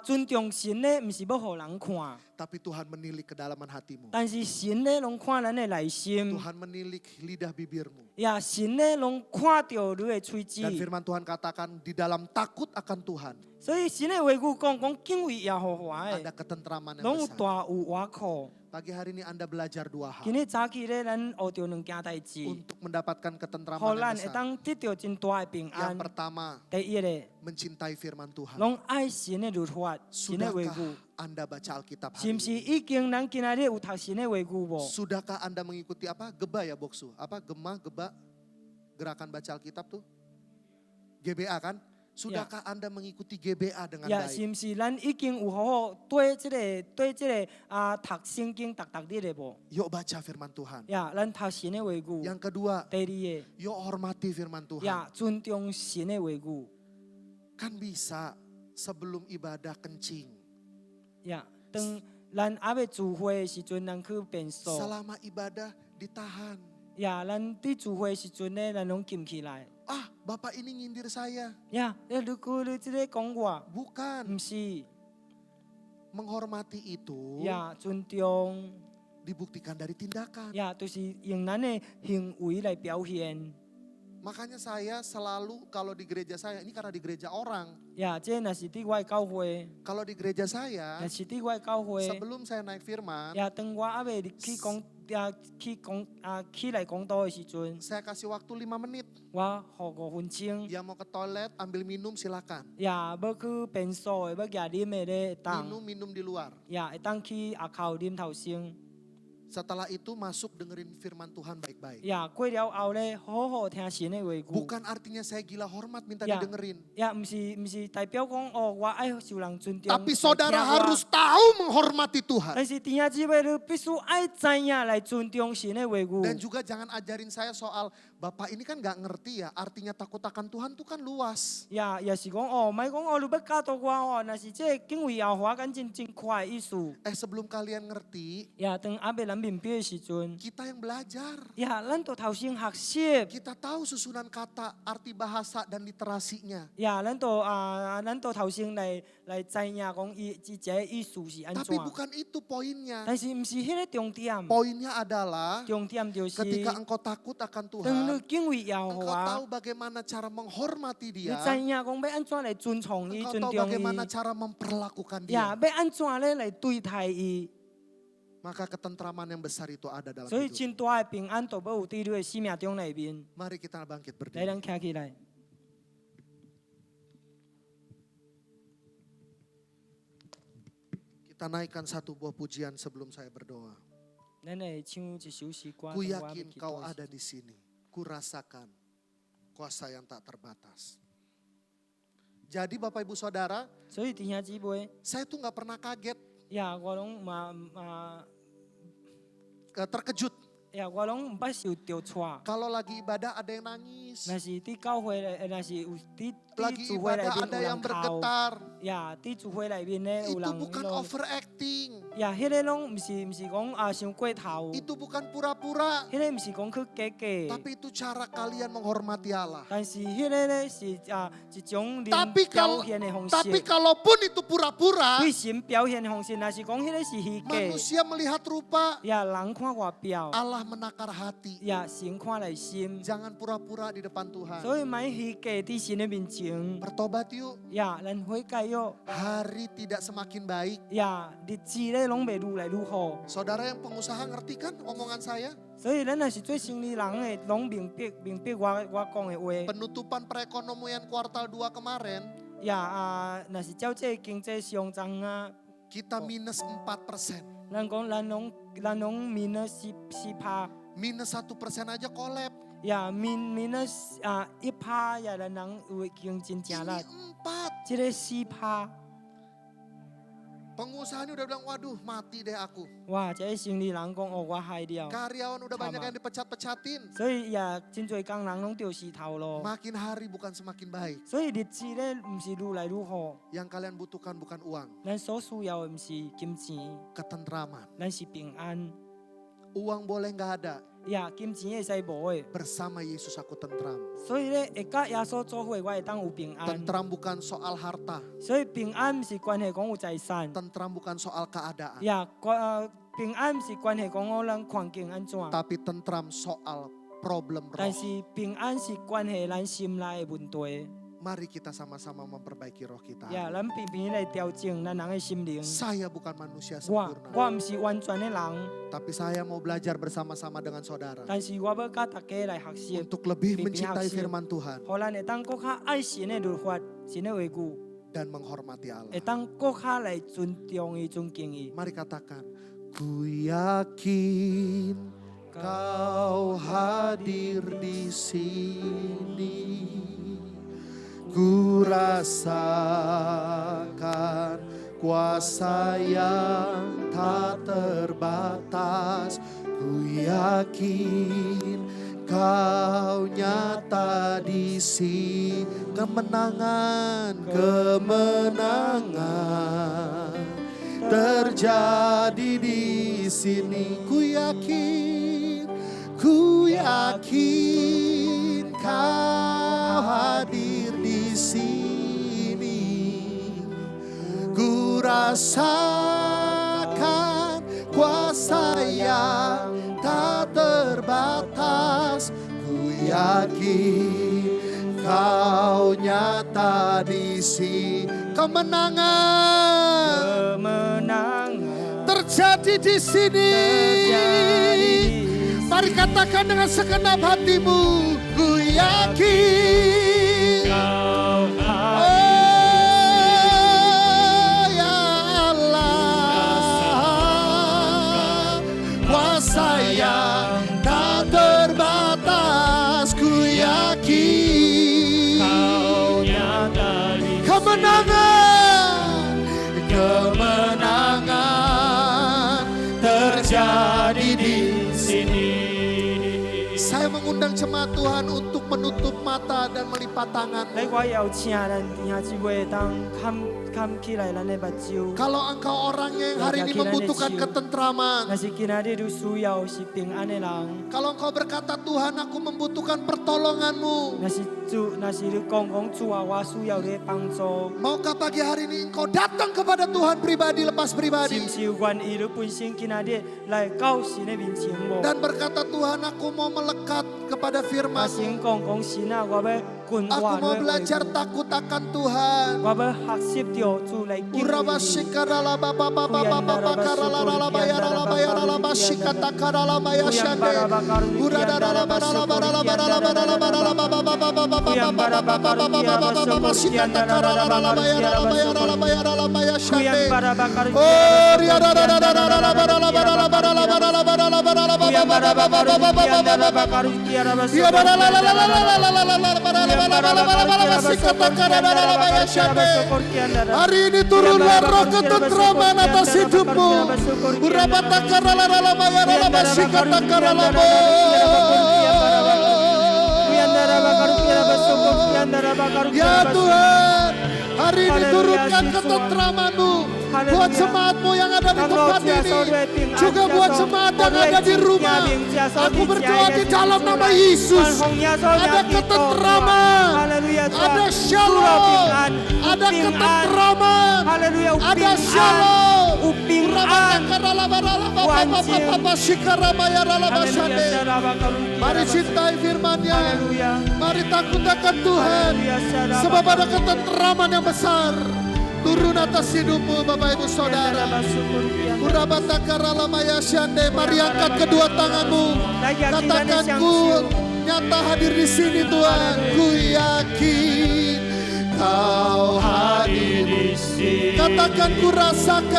尊重神咧，毋是要互人看， Tapi Tuhan menilik kedalaman hatimu. 但是神咧拢看咱的内心， Tuhan menilik lidah bibirmu. 呀，神咧拢看到你的喙 Dan 齿， firman Tuhan katakan di dalam takut akan Tuhan 所以神的话语讲敬畏耶和华 ada 的， ketentraman yang 拢有 besar. 大有瓦库。 Pagi hari ini Anda belajar 2 hal 今日早起咧，咱学着两件代志， untuk mendapatkan 互 ketentraman 咱 yang 会 besar. 当得到真大的平 Yang 安。 pertama, 第一咧， mencintai firman Tuhan. 拢爱神的律法，神的话语。 Sudahkah Anda baca Alkitab 是 hari 毋是 ini? 已經咱今仔日有讀神的話語無？ Sudahkah Anda mengikuti apa? Geba ya Boksu? Apa? Geba? Gerakan baca Alkitab tuh? GBA kan? Sudahkah Anda mengikuti GBA dengan 呀，是 baik? 毋是咱已經有好好對即個讀聖經逐日的無？ Yuk baca firman Tuhan. 呀，咱讀神的話語。 Yang kedua, 第二個， yuk hormati firman Tuhan. 呀，尊重神的話語。 Kan bisa sebelum ibadah kencing. 呀，當咱還未聚會的時陣，咱去便所。 Selama ibadah ditahan. 呀，咱佇聚會的時陣咧，咱攏禁起來。 Ah, Bapak ini nyindir saya. 呀，你即個講我， Bukan. 毋是。 Menghormati itu 呀，尊重。 dibuktikan dari tindakan. 呀，就是用咱的行為來表現。 Makanya saya selalu kalau di gereja saya, ini karena di gereja orang. 呀，這若是佇我的教會， Kalau di gereja saya, 若是佇我的教會， sebelum saya naik firman, 呀，當我還未去講，起來講道的時陣， saya kasih waktu 5 menit. 我互5分鐘， Yang mau ke toilet, ambil minum silakan. 呀，要去便所的，要舉啉的咧，會當， Minum di luar. 呀，會當去後口啉頭先， Setelah itu masuk dengerin firman Tuhan baik-baik. 呀，過了後咧，好好聽神的話語。 Bukan artinya saya gila hormat minta Ya. didengerin. 呀，毋是代表講哦，我愛受人尊重。 Tapi saudara 來聽我 harus tahu menghormati Tuhan. 但是弟兄姊妹，你必須愛知影來尊重神的話語。 Dan juga jangan ajarin saya soal, Bapak ini kan gak ngerti ya, artinya takut akan Tuhan itu kan luas. 也是講哦，唔係講哦，你要教導我哦，若是這敬畏耶和華，緊真快的意思。 Sebelum kalian ngerti, 也當阿伯咱咱面壁的时阵， kita yang belajar. 呀，咱都头先学习， Kita tahu susunan kata, arti bahasa dan literasinya. 呀，咱都头先来知影讲一个意思是安怎 Tapi。bukan itu poinnya. 但是毋是迄个重点， Poinnya adalah 重点就是 ketika engkau takut akan 当 Tuhan, 你敬畏耶和 engkau 华 tahu，bagaimana cara menghormati 你 dia, 知影讲要安怎来尊崇伊、 engkau 尊 tahu 重 bagaimana 伊， cara memperlakukan 呀， dia. 要安怎咧来对待伊， Maka ketentraman yang besar itu ada dalam 所以 hidup. 真大的平安都要有伫你的生命中内面。 Mari kita bangkit 来， berdiri. 咱站起来， Kita naikkan satu buah pujian sebelum saya berdoa. 咱来唱一首诗歌。 Ku 等我要 yakin 祈 kau 祷 ada di sini. Ku rasakan kuasa yang tak terbatas. Jadi Bapak Ibu Saudara, 所以弟兄姊妹， saya tuh gak pernah kaget, 呀，我拢terkejut. 呀，我拢毋捌受着错。 Kalau lagi ibadah ada yang nangis. 若是伫教会内，若是有伫 Lagi 聚会内 ibadah 面 ada 有 yang 人哭， bergetar. 呀，伫聚會內面咧有 Itu 人 bukan 迄 overacting. 呀，迄個攏毋是講傷過頭， Itu bukan pura-pura. 迄個毋是講去假假， Tapi itu cara kalian menghormati Allah. 但是迄個咧是一種靈 Tapi 表現的方 Tapi 式。 kalaupun itu pura-pura, 對神表現的方式，若是講迄個是虛假， manusia melihat rupa, 呀，人看外表， Allah menakar hati. 呀，神看內心， Jangan pura-pura di depan Tuhan. 所以莫虛假伫神的面前， Bertobat yuk. 呀，咱悔改喲， Hari tidak semakin baik. 呀，日子咧攏袂愈來愈好。 Saudara yang pengusaha ngerti kan omongan saya? 所以咱若是做生意人的，攏明白我講的話。 Penutupan perekonomian kuartal 2 kemarin, 呀若是照这經濟上漲啊， kita minus 4%. 咱講咱攏-4%， Minus 1% aja collab. 呀-1%呀，咱人有已經真正啦， Ini 4. 這個4%， Pengusaha ini udah bilang, waduh mati deh aku. 哇，這個生意人講哦，我害了， Karyawan udah banyak Sama. yang dipecat-pecatin. 所以呀，真濟工人攏掉石頭咯。 Makin hari bukan semakin baik. 所以日子咧，唔是愈來愈好， Yang kalian butuhkan bukan uang, 咱所需要的唔是金錢， ketentraman. 咱是平安。 Uang boleh nggak ada, 呀，金錢會使無的， bersama Yesus aku tentram. 所以咧，會甲耶穌做伙，我會當有平安。 Tentram bukan soal harta, 所以平安唔是關係講有財產。 tentram bukan soal keadaan, 呀，平安唔是關係講我咱環境安怎， tapi tentram soal problem 但 roh. 是平安是關係咱心內的問題。 Mari kita sama-sama memperbaiki roh kita. 呀，咱平平來調整咱人的心靈。 Saya bukan manusia 我 sempurna, 唔是完全的人， tapi saya mau belajar bersama-sama dengan saudara 但是我要甲大家來學習， untuk lebih Pimpin mencintai hasil. firman Tuhan 互咱會當更較愛神的律法、神的話語， dan menghormati Allah. 會當更較來尊重伊、尊敬伊。 Mari katakan, ku yakin kau hadir di sini. Ku rasakan kuasa yang tak terbatas. Ku yakin kau nyata di sini. Kemenangan terjadi di sini. Ku yakin kau hadir di sini. Ku rasakan kuasa yang tak terbatas. Ku yakin kau nyata di sini. Kemenangan terjadi di sini. Mari katakan dengan segenap hatimu, ku yakin. Oh ya Allah, kuasa yang tak terbatas, ku yakin. Kemenangan terjadi di sini. Saya mengundang sedang jemaat Tuhan untuk menutup mata dan melipat tangan. 我邀请咱弟兄姊妹当看起来咱的目睭。 Kalau engkau orang yang hari ini membutuhkan ketentraman. 那是今仔日你需要是平安的人。 Kalau engkau berkata Tuhan aku membutuhkan pertolonganmu. 那是你讲主啊，我需要你的帮助。 Maukah pagi hari ini engkau datang kepada Tuhan pribadi lepas 是 pribadi. 不是有愿意你本身今仔日来到神的面前无？ Dan berkata Tuhan aku mau melekat kepada 我 firman-Mu. 先讲神啊，我要滚 Aku 我 mau 的 belajar takut akan Tuhan. 我要学习着主来敬畏你。 Urabashikara baba baba baba karala la bayara la bayara la bashikata karala maya shande. Uradara la bara la bara la bara la bara la bara la baba baba baba baba baba baba bashikata karala la bayara la bayara la bayara la maya shande. Oh riada la bara la bara la bara la bara la bara la bara la bara la baba baba baba baba riada la la la la la la la la bara la bara la bara la bashikata karala la maya shande. Hari ini turunlah roh ketentraman atas hidupmu. Ya Tuhan, hari ini turunkan ketentraman-Mu buat jemaat-Mu yang ada di tempat ini, juga buat jemaat yang ada di rumah. Aku berdoa di dalam nama Yesus, ada ketentraman, ada shalom, ada ketentraman, ada shalom. Mari cintai firman-Nya, mari takut akan Tuhan, sebab ada ketentraman yang besar turun atas hidupmu Bapak Ibu Saudara. Mari angkat kedua tanganmu, katakan ku nyata hadir di sini Tuhan. Ku yakin Kau hadir di sini. Katakan ku rasakan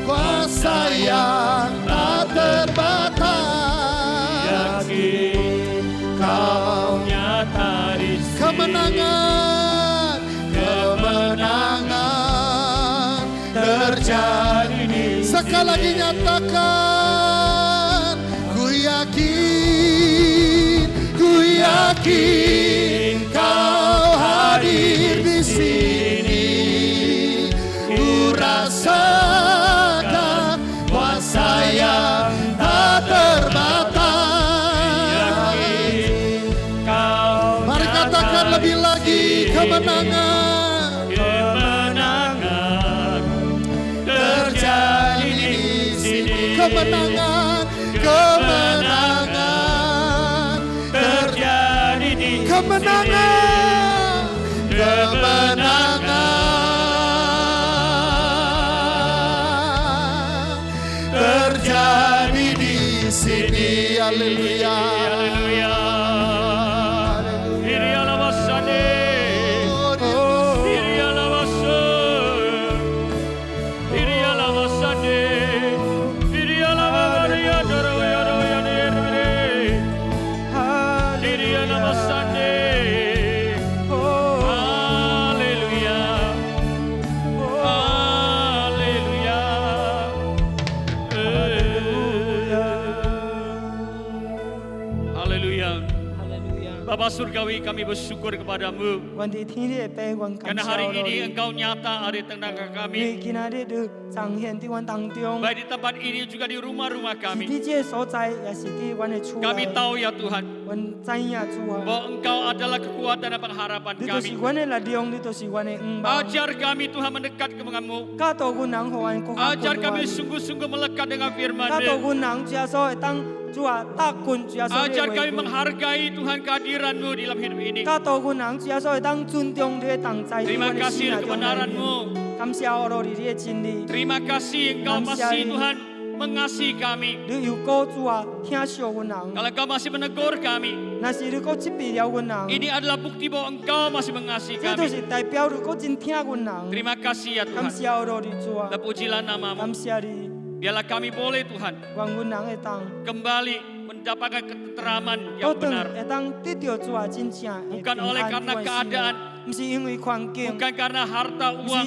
kuasa yang tak terbatas. Yakin Kau nyata di sini. Kemenangan, kemenangan terjadi di sini. Sekali lagi nyatakan, ku yakin Kau hadir di sini. Ku rasakan kuasa yang tak terbatas. Mari katakan lebih lagi, kemenangan, kemenangan terjadi di sini. Kemenangan, kemenangan terjadi di sini. Kemenangan, kemenangan terjadi di sini. Haleluya, haleluya. Bapa Surgawi, kami bersyukur kepadamu karena hari ini Engkau nyata ada di tengah kami, baik di tempat ini juga di rumah-rumah kami. Kami tahu ya Tuhan bahwa Engkau adalah kekuatan dan pengharapan kami. Ajar kami Tuhan mendekat kepada-Mu. Ajar kami sungguh-sungguh melekat dengan firman-Mu. Ajar kami menghargai Tuhan kehadiran-Mu di dalam hidup ini. Terima kasih untuk kebenaran-Mu. Terima kasih Engkau masih Tuhan mengasihi kami. Kalau Engkau masih menegur kami, ini adalah bukti bahwa Engkau masih mengasihi kami. Terima kasih ya Tuhan. Terpujilah nama-Mu. Biarlah kami boleh Tuhan kembali mendapatkan ketenteraman yang benar. Bukan oleh karena keadaan, bukan karena harta uang,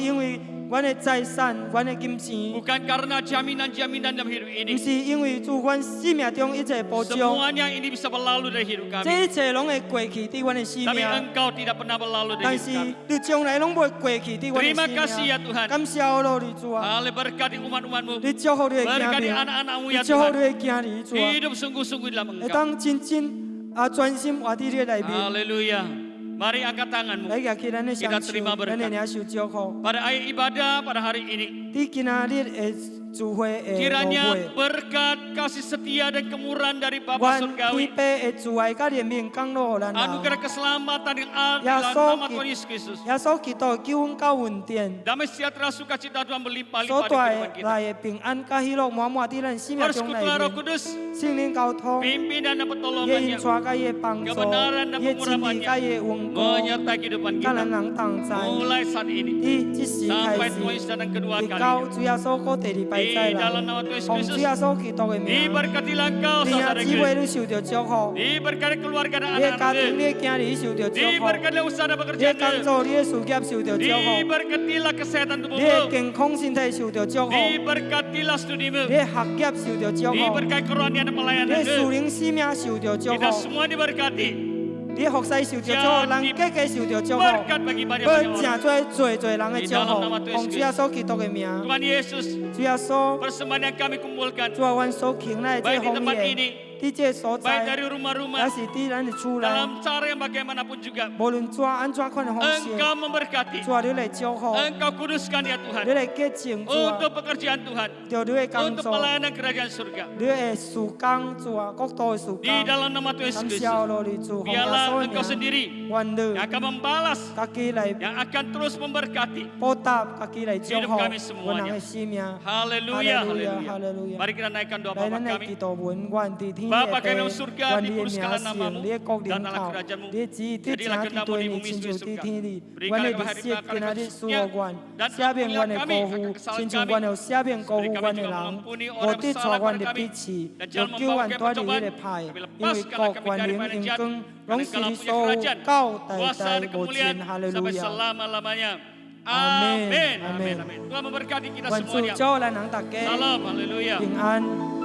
阮的财产、阮的金钱， Bukan karena jaminan-jaminan dalam hidup 不 ini. 是因为主阮生命中一切保障， Semuanya ini bisa berlalu dari hidup 这 kami. 一切拢会过去伫阮的生 Tapi 命， Engkau tidak pernah berlalu dari 但 hidup 是 kami. 你将来拢袂过去伫阮的 Terima 生 kasih 命。 ya Tuhan. 感谢我罗你主啊， Hale berkati umat-umatmu. 你祝福你的 Berkati 囝儿， anak-anakmu 你 ya 祝福 Tuhan. 你的囝儿主啊， Hidup sungguh-sungguh dalam 会 Engkau. 当真专心活伫你内面。 Haleluya. Mari angkat tanganmu. 来举起咱的双 Kita 手， terima 咱的 berkat. 领受祝福。 Pada ayat ibadah pada hari ini. 伫今仔日的聚会的 Kiranya 舞会， berkat, kasih setia dan kemurahan dari Bapa 愿天 Surgawi. 父的慈爱甲怜悯降落咱人。 Anugerah keselamatan yang ada Ya, dalam so nama kita- Tuhan Yesus Kristus. 耶稣基督救恩甲恩典， Damai sejahtera sukacita Tuhan 所 berlimpah-limpah di 带 kehidupan kita. 来的平安甲喜乐满满伫咱生命中内 Persekutuan Roh 面。 Kudus, 圣灵交通， pimpinan dan 伊的 pertolongannya 引带甲伊的帮助， kebenaran dan 伊的真理 pemurahannya 甲伊的稳固， menyertai kehidupan 甲咱 kita. 人同在。 Mulai saat ini 伫即时开 sampai 始， Tuhan Yesus datang kedua 直 kali. 到主耶稣过第二摆再 Di 来， dalam nama Tuhan Yesus 奉 Kristus, 主耶稣基督的名， diberkatilah engkau 你啊 saudara 姊妹 Grace. 你受到祝福， Diberkati keluarga dan 你的家庭、 anak-anak. 你的囝儿受到祝福， Diberkatilah usaha dan 你的 pekerjaan. 工作、你的事业受到祝福， Diberkatilah kesehatan 你的 tubuhmu. 健康身体受到祝福， Diberkatilah studimu. 你的学业受到祝福， Diberkati kerohanian dan 你的属 pelayananmu. 灵生命受到祝 Kita 福， semua diberkati. 你的服侍受到祝福，人家家受到祝福。 Berkat bagi 要 banyak-banyak orang. 真多人的祝 Di dalam 福 nama，Tuhan 奉主耶稣基督的名， Tuhan Yesus, 主耶稣， persembahan yang kami kumpulkan, 主啊，阮所敬爱的这 baik di 方 tempat 面， ini, 伫这所 baik 在， dari rumah-rumah, 也是伫咱的厝内， dalam cara yang bagaimanapun juga. 无论安怎款的方式， Engkau memberkati, 主啊，你来祝福， Engkau kuduskan ya 你 Tuhan, 来洁净，主啊， untuk pekerjaan Tuhan, 着你的工 untuk 作， pelayanan kerajaan surga. 你的事工，主啊，国度的事工， Di dalam nama Tuhan Yesus 感谢 Kristus, 罗你主，奉耶 biarlah 稣 Engkau 的名， sendiri 愿你 yang akan membalas, 家己来 yang akan terus memberkati. 报答，家己来祝 hidup 福 kami 阮 semuanya. 人的生命。 Haleluya, Haleluya, haleluya. haleluya. Mari kita naikkan doa 来， Bapa 咱来 kami. 祈禱文，願佇天 Bapa 嘅 kami 地， di surga, 願你嘅 dikuduskanlah 名 namamu, 成，你嘅國領 datanglah 頭， kerajaanmu. 你嘅旨意啲 Jadilah 正 kehendak-Mu 對 di 你 bumi 親像 seperti 啲 surga. 天地， Berikan 阮嘅 kepada 啲 kami 舌 makan 今日啲 khususnya 恕我願， dan 赦免阮嘅 ampunilah 過 kami 負， kesalahan 親像 kami. 阮有赦免過 Beri 負 kami 阮嘅 juga 人， mengampuni 無 orang 啲錯 bersalah 阮 pada 嘅 kami. 彼此， Dan 又 jangan 叫 membawa 阮 kami 帶入 percobaan. 你嘅派， Tapi 因為 lepaskanlah 國 kami 權 dari 靈 mana 榮 jahat. 光， Karena 攏是 Engkau 你 punya 所有 kerajaan 高大 kuasa 大 dan 無 kemuliaan 盡，哈利 sampai 路亞。 selama-lamanya. Amin, Amin, amin. amin, amin. Tuhan memberkati kita 願主 semuanya. 祝咱人大家 Salam, haleluya. 平安。